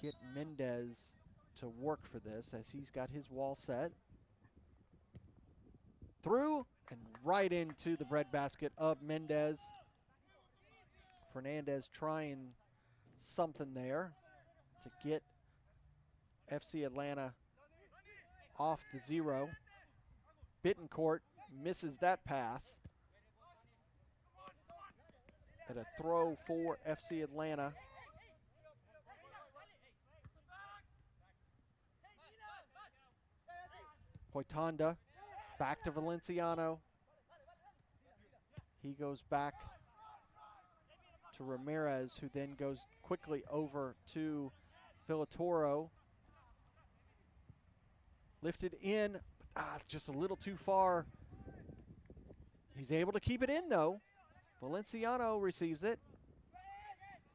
get Mendez to work for this as he's got his wall set. Through, And right into the breadbasket of Mendez. Fernandez trying something there to get FC Atlanta off the 0. Bittencourt misses that pass. And a throw for FC Atlanta. Hoitanda back to Valenciano. He goes back to Ramirez, who then goes quickly over to Villatoro. Lifted in, just a little too far. He's able to keep it in, though. Valenciano receives it.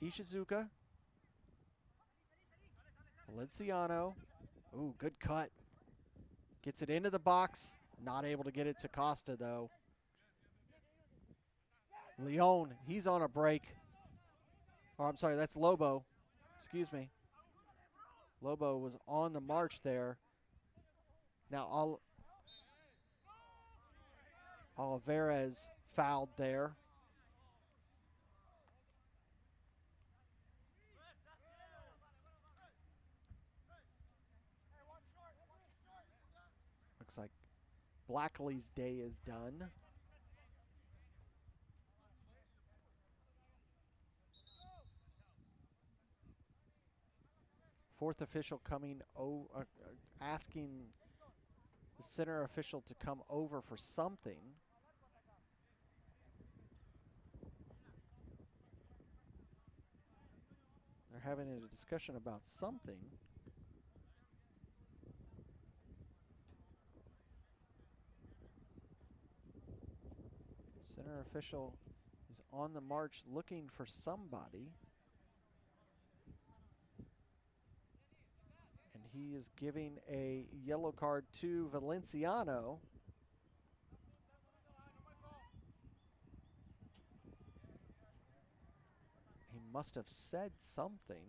Ishizuka. Valenciano. Ooh, good cut. Gets it into the box. Not able to get it to Costa, though. Leon, he's on a break. Oh, I'm sorry, that's Lobo. Excuse me. Lobo was on the march there. Now, Olivares fouled there. Looks like Blackley's day is done. Fourth official coming, asking the center official to come over for something. They're having a discussion about something. Center official is on the march looking for somebody. And he is giving a yellow card to Valenciano. He must have said something.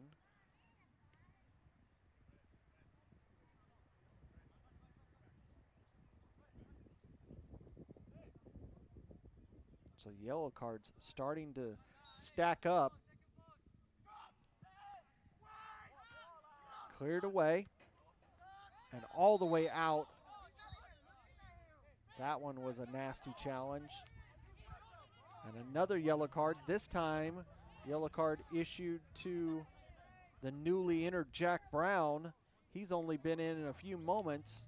So yellow cards starting to stack up. Cleared away and all the way out. That one was a nasty challenge. And another yellow card, this time yellow card issued to the newly entered Jack Brown. He's only been in a few moments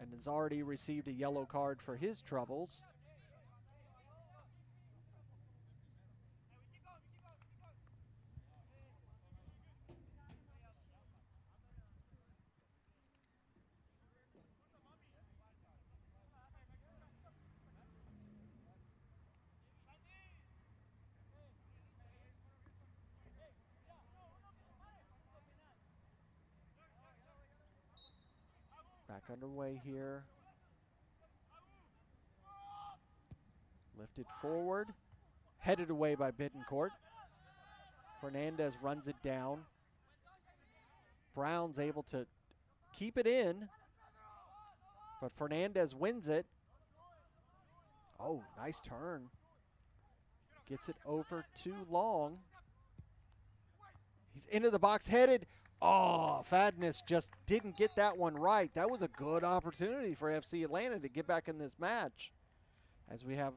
and has already received a yellow card for his troubles. Back underway here. Lifted forward. Headed away by Bittencourt. Fernandez runs it down. Brown's able to keep it in, but Fernandez wins it. Oh, nice turn. Gets it over to Long. He's into the box, headed. Oh, Fadness just didn't get that one right. That was a good opportunity for FC Atlanta to get back in this match. As we have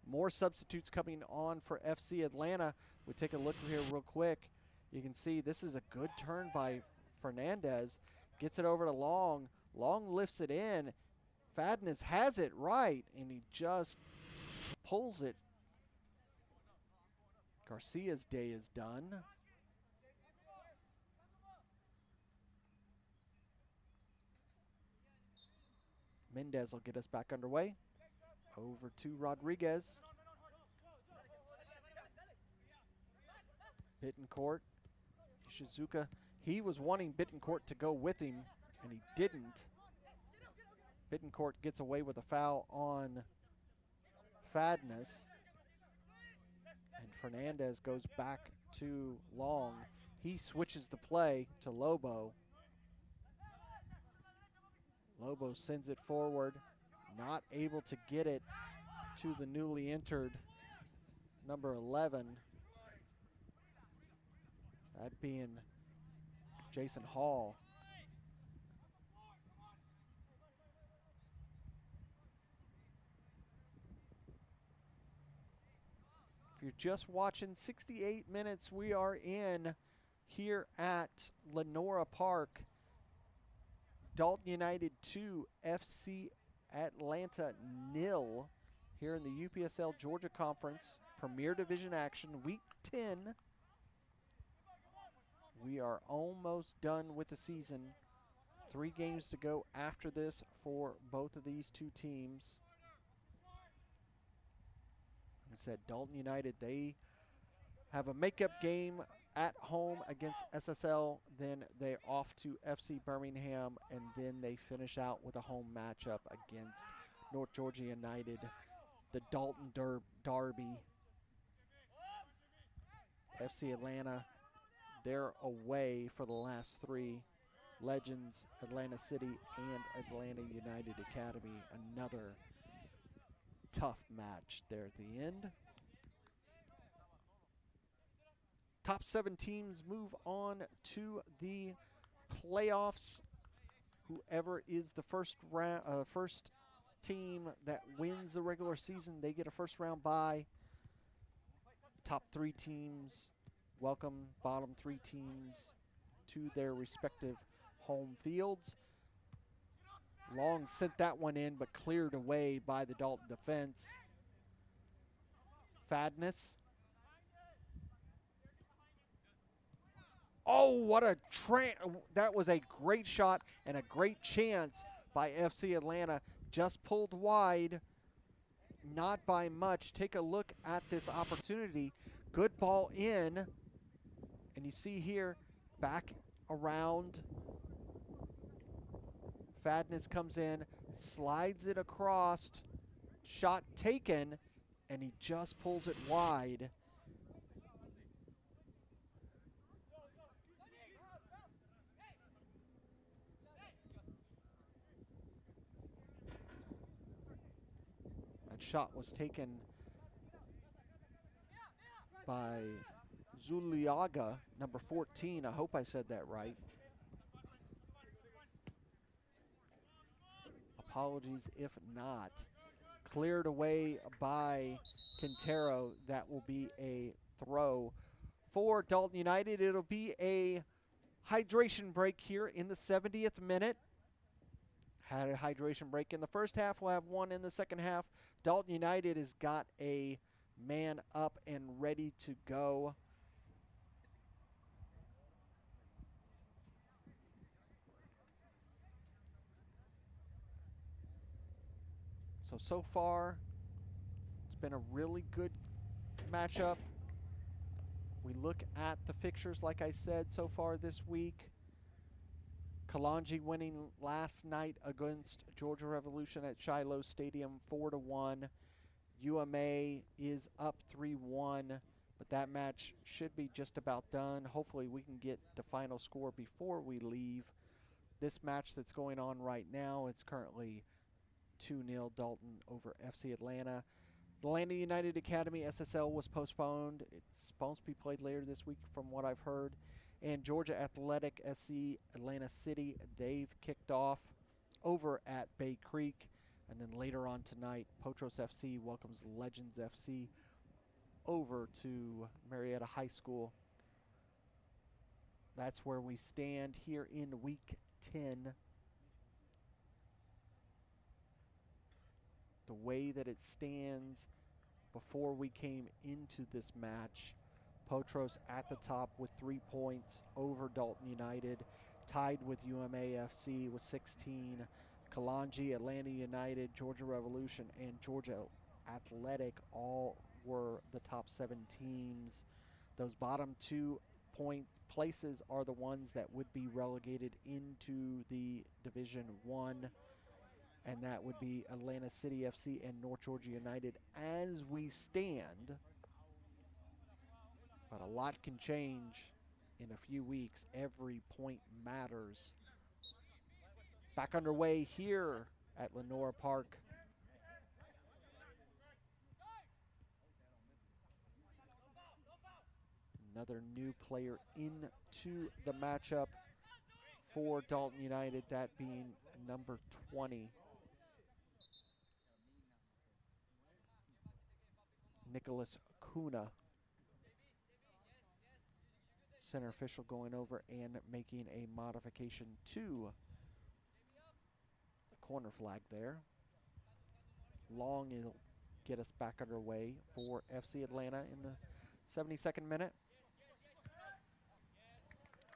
more substitutes coming on for FC Atlanta, we take a look here real quick. You can see this is a good turn by Fernandez. Gets it over to Long. Long lifts it in. Fadness has it right, and he just pulls it. Garcia's day is done. Mendez will get us back underway. Over to Rodriguez. Bittencourt. Ishizuka. He was wanting Bittencourt to go with him, and he didn't. Bittencourt gets away with a foul on Fadness. And Fernandez goes back to Long. He switches the play to Lobo. Lobo sends it forward, not able to get it to the newly entered number 11, that being Jason Hall. If you're just watching, 68 minutes we are in here at Lenora Park. Dalton United 2, FC Atlanta 0 here in the UPSL Georgia Conference Premier Division action, Week 10. We are almost done with the season. 3 games to go after this for both of these two teams. Like I said, Dalton United, they have a makeup game at home against SSL, then they're off to FC Birmingham, and then they finish out with a home matchup against North Georgia United, the Dalton Derby. FC Atlanta, they're away for the last 3. Legends, Atlanta City, and Atlanta United Academy. Another tough match there at the end. Top 7 teams move on to the playoffs. Whoever is the first team that wins the regular season, they get a first round bye. Top 3 teams welcome bottom 3 teams to their respective home fields. Long sent that one in, but cleared away by the Dalton defense. Fadness. Oh, what a that was a great shot and a great chance by FC Atlanta. Just pulled wide, not by much. Take a look at this opportunity. Good ball in. And you see here, back around. Fadness comes in, slides it across. Shot taken, and he just pulls it wide. That shot was taken by Zuliaga, number 14. I hope I said that right. Apologies if not. Cleared away by Quintero. That will be a throw for Dalton United. It'll be a hydration break here in the 70th minute. Had a hydration break in the first half. We'll have one in the second half. Dalton United has got a man up and ready to go. So far, it's been a really good matchup. We look at the fixtures, like I said, so far this week. Kalanji winning last night against Georgia Revolution at Shiloh Stadium 4-1. UMA is up 3-1, but that match should be just about done. Hopefully we can get the final score before we leave. This match that's going on right now, it's currently 2-0 Dalton over FC Atlanta. Atlanta United Academy SSL was postponed. It's supposed to be played later this week from what I've heard. And Georgia Athletic SC Atlanta City, they've kicked off over at Bay Creek. And then later on tonight, Potros FC welcomes Legends FC over to Marietta High School. That's where we stand here in Week 10. The way that it stands before we came into this match, Potros at the top with 3 points over Dalton United, tied with UMA FC with 16. Kalanji, Atlanta United, Georgia Revolution, and Georgia Athletic all were the top 7 teams. Those bottom 2 point places are the ones that would be relegated into the Division 1. And that would be Atlanta City FC and North Georgia United as we stand. But a lot can change in a few weeks. Every point matters. Back underway here at Lenora Park. Another new player into the matchup for Dalton United, that being number 20, Nicholas Kuna. Center official going over and making a modification to the corner flag there. Long it'll get us back underway for FC Atlanta in the 72nd minute.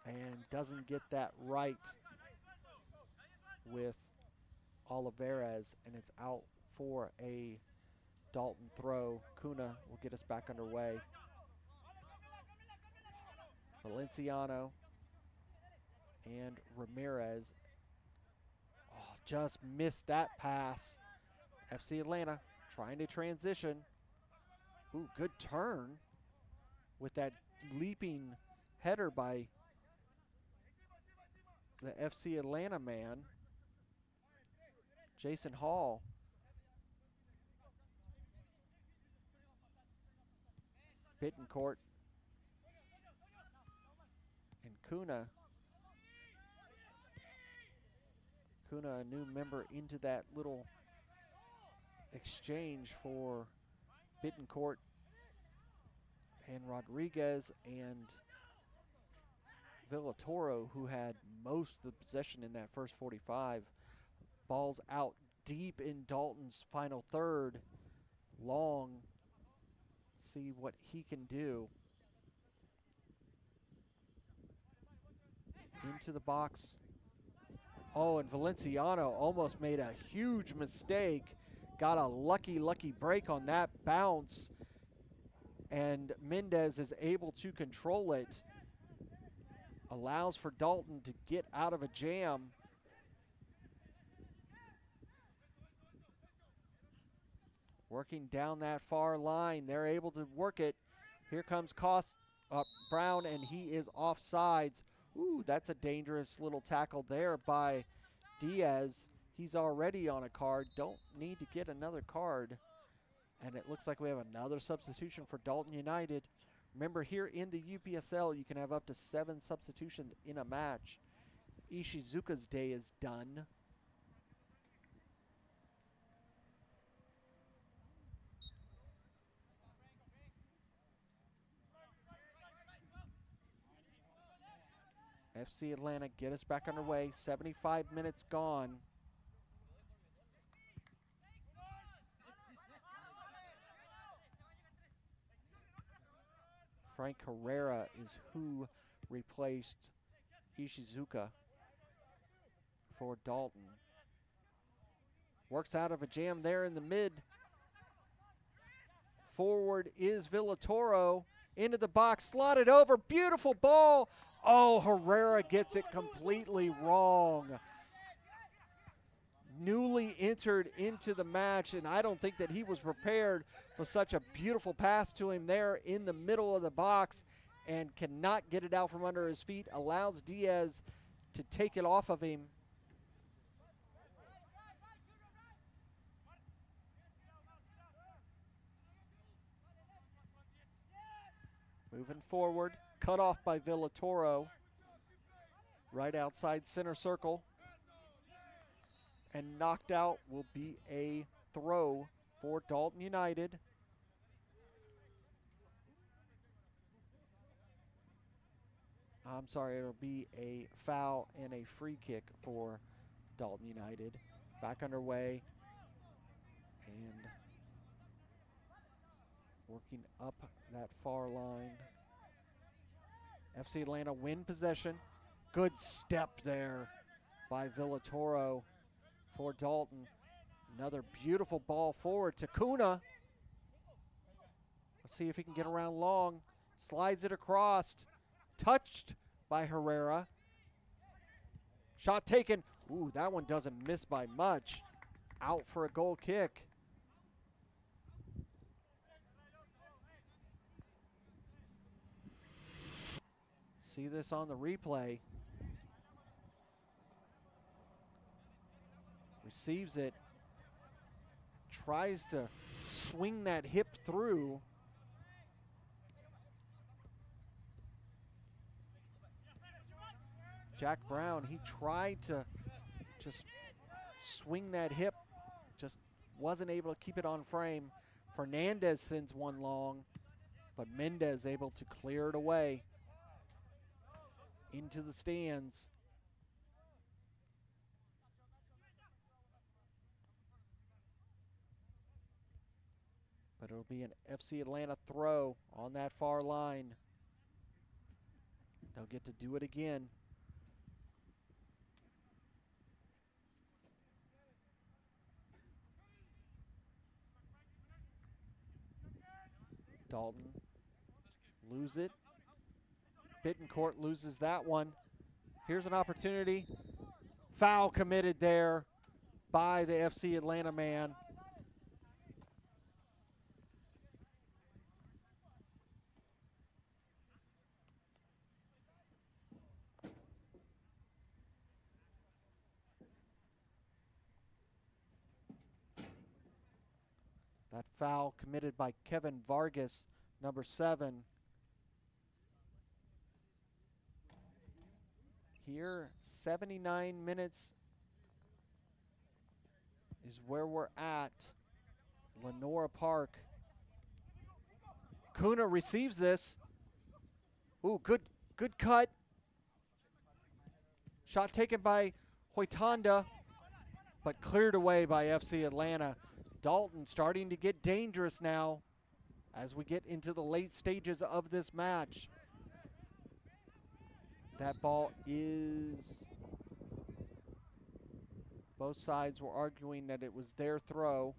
And doesn't get that right with Olivares, and it's out for a Dalton throw. Kuna will get us back underway. Valenciano and Ramirez. Oh, just missed that pass. FC Atlanta trying to transition. Ooh, good turn with that leaping header by the FC Atlanta man, Jason Hall. Bittencourt and Kuna. Kuna, a new member into that little exchange for Bittencourt and Rodriguez and Villatoro, who had most of the possession in that first 45. Ball's out deep in Dalton's final third. Long, see what he can do. Into the box. Oh, and Valenciano almost made a huge mistake. Got a lucky break on that bounce. And Mendez is able to control it. Allows for Dalton to get out of a jam. Working down that far line. They're able to work it. Here comes Brown, and he is offsides. Ooh, that's a dangerous little tackle there by Diaz. He's already on a card. Don't need to get another card. And it looks like we have another substitution for Dalton United. Remember, here in the UPSL, you can have up to 7 substitutions in a match. Ishizuka's day is done. FC Atlanta get us back underway. 75 minutes gone. Frank Herrera is who replaced Ishizuka for Dalton. Works out of a jam there in the mid. Forward is Villatoro. Into the box, slotted over, beautiful ball. Oh, Herrera gets it completely wrong. Newly entered into the match, and I don't think that he was prepared for such a beautiful pass to him there in the middle of the box, and cannot get it out from under his feet. Allows Diaz to take it off of him. Moving forward, cut off by Villatoro. Right outside center circle. And knocked out will be a throw for Dalton United. I'm sorry, it'll be a foul and a free kick for Dalton United. Back underway. And working up that far line. FC Atlanta win possession. Good step there by Villatoro for Dalton. Another beautiful ball forward to Kuna. Let's see if he can get around Long. Slides it across. Touched by Herrera. Shot taken. Ooh, that one doesn't miss by much. Out for a goal kick. See this on the replay. Receives it. Tries to swing that hip through. Jack Brown, he tried to just swing that hip, just wasn't able to keep it on frame. Fernandez sends one long, but Mendez able to clear it away into the stands. But it'll be an FC Atlanta throw on that far line. They'll get to do it again. Dalton lose it. Bittencourt loses that one. Here's an opportunity. Foul committed there by the FC Atlanta man. That foul committed by Kevin Vargas, number 7. Here, 79 minutes is where we're at. Lenora Park. Kuna receives this. Ooh, good cut. Shot taken by Hoitanda, but cleared away by FC Atlanta. Dalton starting to get dangerous now as we get into the late stages of this match. That ball is, both sides were arguing that it was their throw.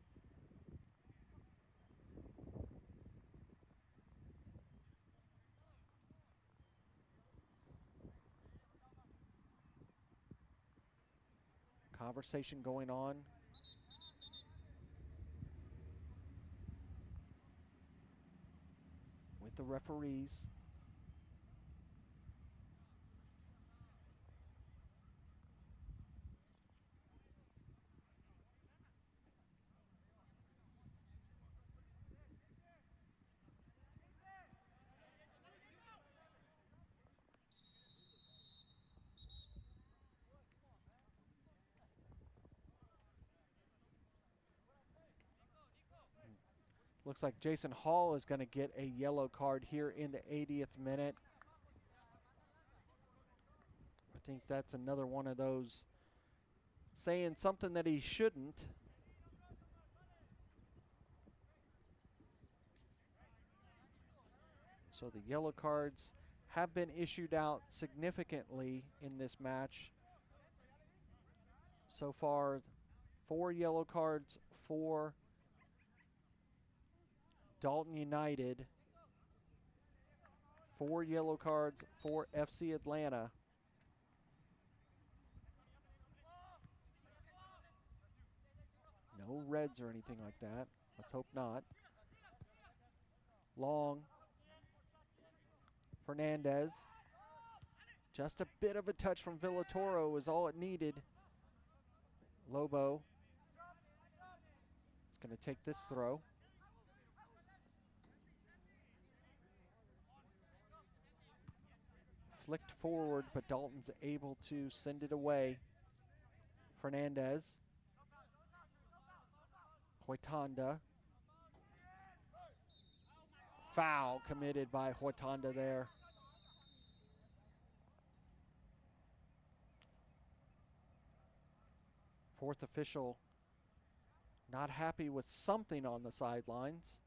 Conversation going on. With the referees. Looks like Jason Hall is going to get a yellow card here in the 80th minute. I think that's another one of those saying something that he shouldn't. So the yellow cards have been issued out significantly in this match. So far, 4 yellow cards for Dalton United, 4 yellow cards for FC Atlanta. No reds or anything like that. Let's hope not. Long. Fernandez. Just a bit of a touch from Villatoro is all it needed. Lobo is going to take this throw. Flicked forward, but Dalton's able to send it away. Fernandez. Hoitanda. Foul committed by Hoitanda there. Fourth official not happy with something on the sidelines.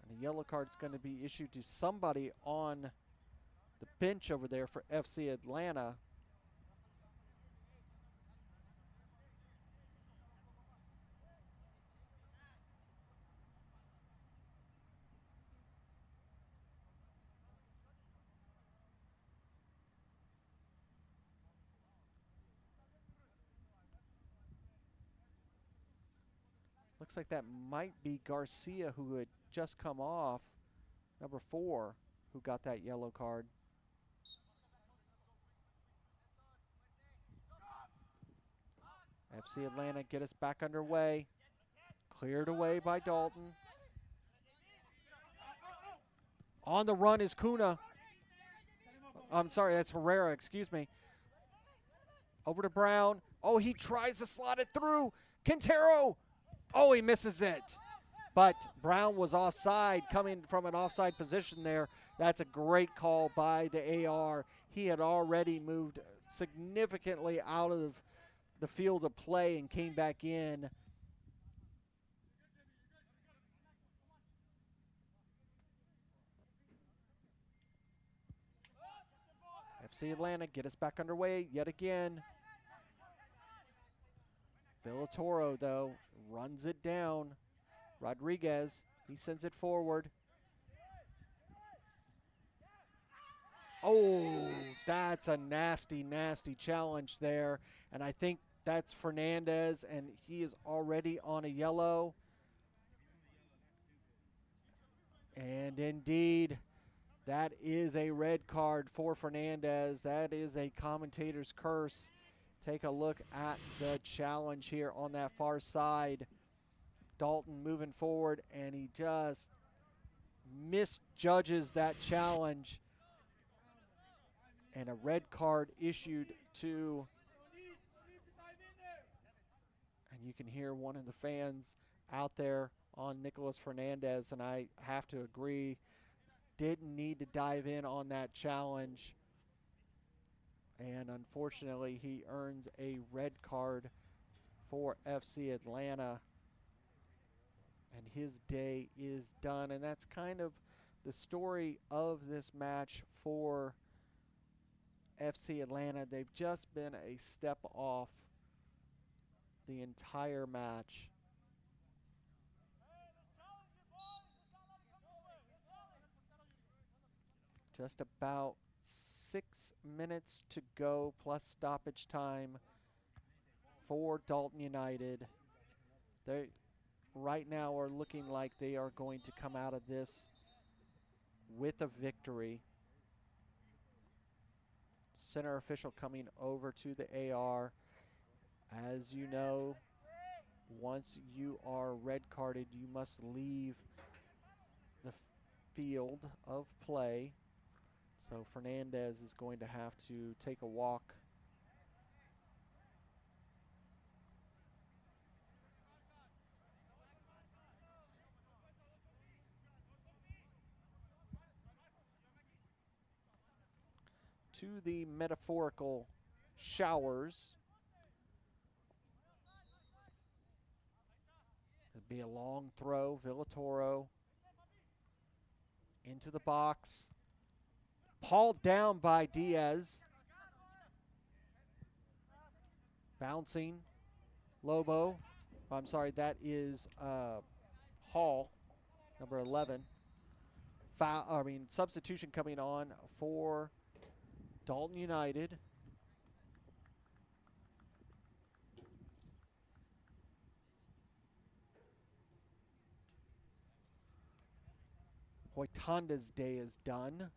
And a yellow card's going to be issued to somebody on the bench over there for FC Atlanta. Looks like that might be Garcia, who had just come off, number 4, who got that yellow card. FC Atlanta get us back underway. Cleared away by Dalton. On the run is Kuna. I'm sorry, that's Herrera, excuse me. Over to Brown. Oh, he tries to slot it through. Quintero. Oh, he misses it. But Brown was offside, coming from an offside position there. That's a great call by the AR. He had already moved significantly out of the field of play and came back in. FC Atlanta get us back underway yet again. Villatoro, though, runs it down. Rodriguez, he sends it forward. Oh, that's a nasty, nasty challenge there. And I think that's Fernandez, and he is already on a yellow. And indeed, that is a red card for Fernandez. That is a commentator's curse. Take a look at the challenge here on that far side. Dalton moving forward, and he just misjudges that challenge. And a red card issued to, and you can hear one of the fans out there on Nicolas Fernandez, and I have to agree, didn't need to dive in on that challenge. And unfortunately, he earns a red card for FC Atlanta. And his day is done. And that's kind of the story of this match for FC Atlanta. They've just been a step off the entire match. Just about 6 minutes to go plus stoppage time for Dalton United. They right now are looking like they are going to come out of this with a victory. Center official coming over to the AR. As you know, once you are red carded, you must leave the field of play. So Fernandez is going to have to take a walk. To the metaphorical showers. It'd be a long throw. Villatoro into the box. Hauled down by Diaz. Bouncing. Lobo. I'm sorry, that is Hall, number 11. Substitution coming on for Dalton United. Hoitanda's day is done.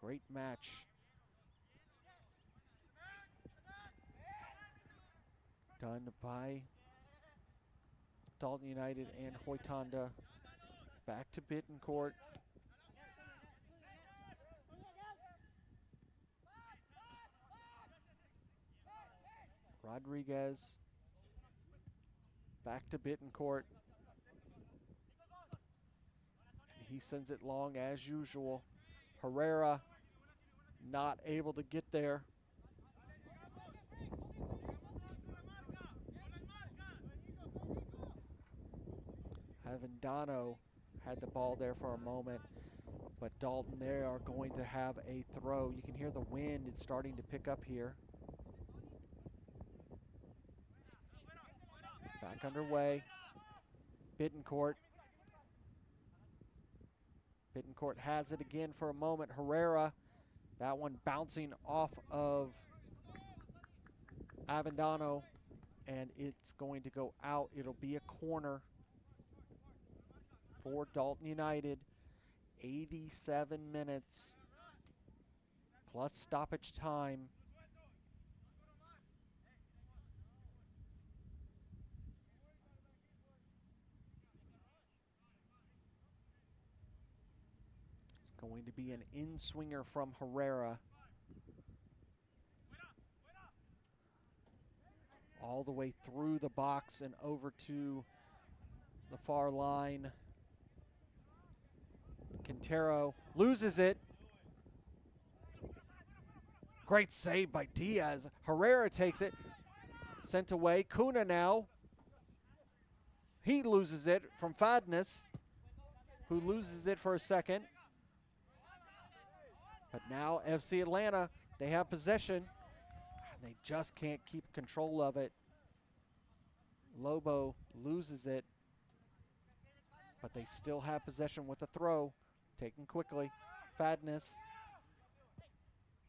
Great match. Done by Dalton United and Hoitanda. Back to Bittencourt. Rodriguez. Back to Bittencourt. He sends it long as usual. Herrera not able to get there. Avendano had the ball there for a moment, but Dalton, they are going to have a throw. You can hear the wind. It's starting to pick up here. Back underway. Bittencourt. Bittencourt has it again for a moment. Herrera, that one bouncing off of Avendano, and it's going to go out. It'll be a corner for Dalton United. 87 minutes plus stoppage time. Going to be an in-swinger from Herrera. All the way through the box and over to the far line. Quintero loses it. Great save by Diaz. Herrera takes it. Sent away. Cunha now. He loses it from Fadness, who loses it for a second. But now FC Atlanta, they have possession. And they just can't keep control of it. Lobo loses it. But they still have possession with a throw. Taken quickly. Fadness.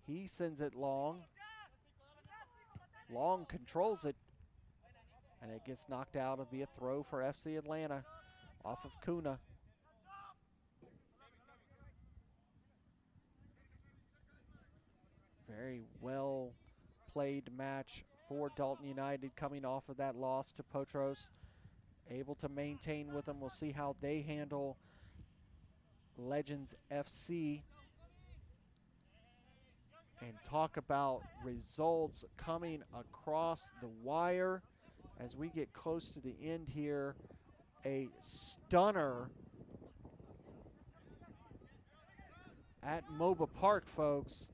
He sends it long. Long controls it. And it gets knocked out. It'll be a throw for FC Atlanta off of Cunha. Very well played match for Dalton United coming off of that loss to Potros. Able to maintain with them. We'll see how they handle Legends FC. And talk about results coming across the wire. As we get close to the end here, a stunner at MOBA Park, folks.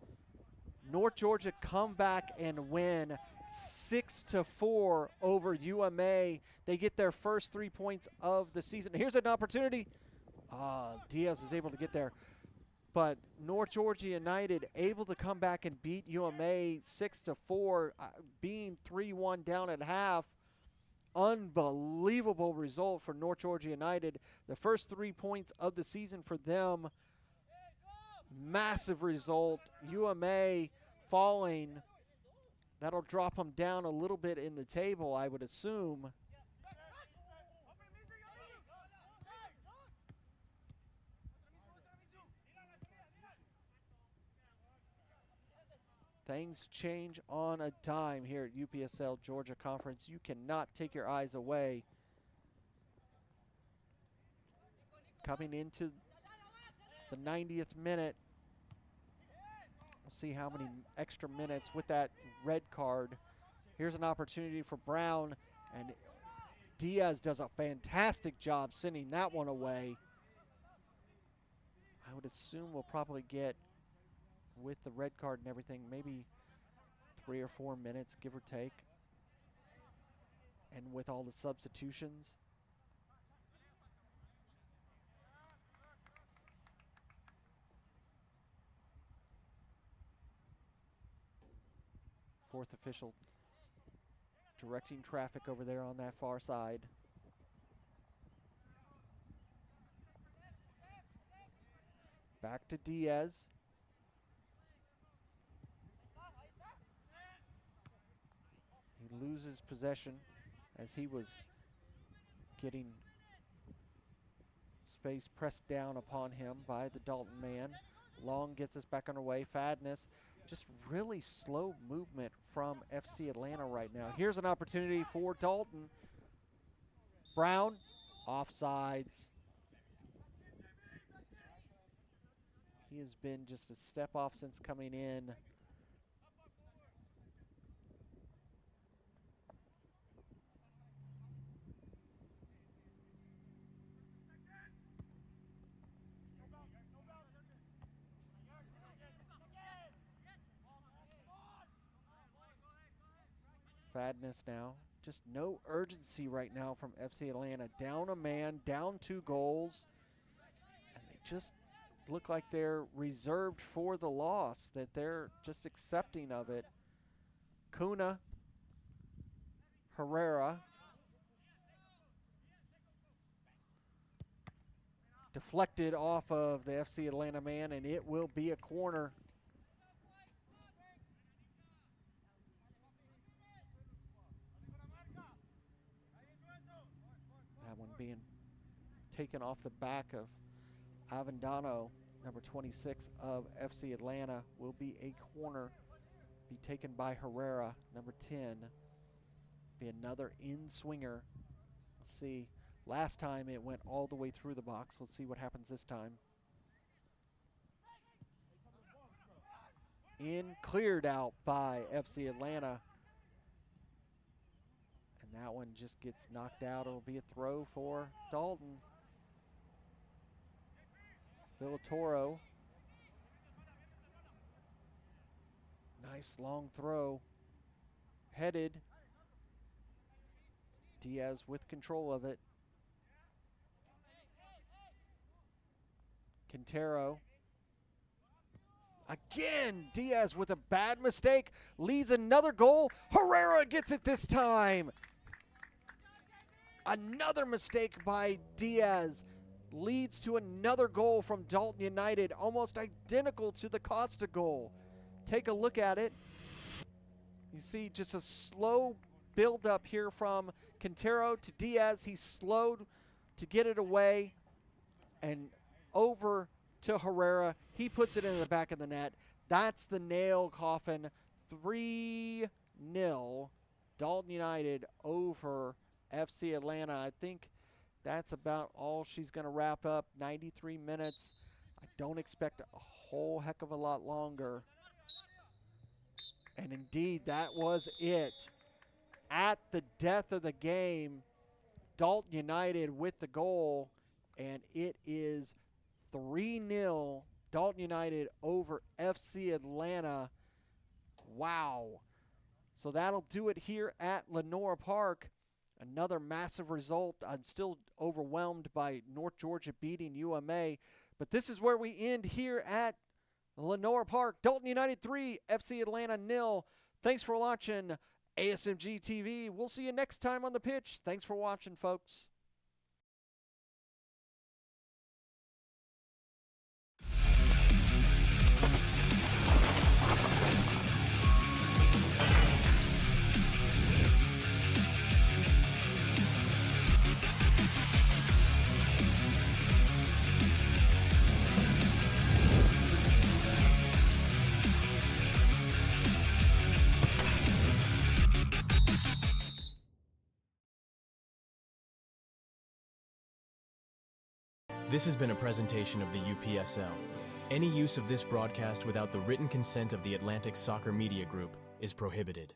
North Georgia come back and win 6-4 over UMA. They get their first 3 points of the season. Here's an opportunity. Diaz is able to get there. But North Georgia United able to come back and beat UMA 6-4, being 3-1 down at half. Unbelievable result for North Georgia United. The first 3 points of the season for them. Massive result. UMA falling. That'll drop them down a little bit in the table, I would assume. Things change on a dime here at UPSL Georgia Conference. You cannot take your eyes away. Coming into the 90th minute. We'll see how many extra minutes with that red card. Here's an opportunity for Brown, and Diaz does a fantastic job sending that one away. I would assume we'll probably get, with the red card and everything, maybe 3 or 4 minutes, give or take. And with all the substitutions. Fourth official directing traffic over there on that far side. Back to Diaz. He loses possession as he was getting space pressed down upon him by the Dalton man. Long gets us back underway. Fadness, just really slow movement from FC Atlanta right now. Here's an opportunity for Dalton. Brown, offsides. He has been just a step off since coming in. Fadness now. Just no urgency right now from FC Atlanta. Down a man, down 2 goals. And they just look like they're reserved for the loss, that they're just accepting of it. Cunha, Herrera. Deflected off of the FC Atlanta man, and it will be a corner. That one being taken off the back of Avendano, number 26 of FC Atlanta, will be a corner. Be taken by Herrera, number 10. Be another in-swinger. Let's see. Last time it went all the way through the box. Let's see what happens this time. cleared out by FC Atlanta. And that one just gets knocked out. It'll be a throw for Dalton. Villatoro. Nice long throw. Headed. Diaz with control of it. Quintero. Again, Diaz with a bad mistake. Leads another goal. Herrera gets it this time. Another mistake by Diaz leads to another goal from Dalton United, almost identical to the Costa goal. Take a look at it. You see just a slow build-up here from Quintero to Diaz. He slowed to get it away and over to Herrera. He puts it in the back of the net. That's the nail coffin. 3-0 Dalton United over FC Atlanta. I think that's about all she's going to wrap up. 93 minutes. I don't expect a whole heck of a lot longer. And indeed, that was it. At the death of the game, Dalton United with the goal, and it is 3-0 Dalton United over FC Atlanta. Wow. So that'll do it here at Lenora Park. Another massive result. I'm still overwhelmed by North Georgia beating UMA, but this is where we end here at Lenora Park. Dalton United 3, FC Atlanta 0. Thanks for watching ASMG TV. We'll see you next time on the pitch. Thanks for watching, folks. This has been a presentation of the UPSL. Any use of this broadcast without the written consent of the Atlantic Soccer Media Group is prohibited.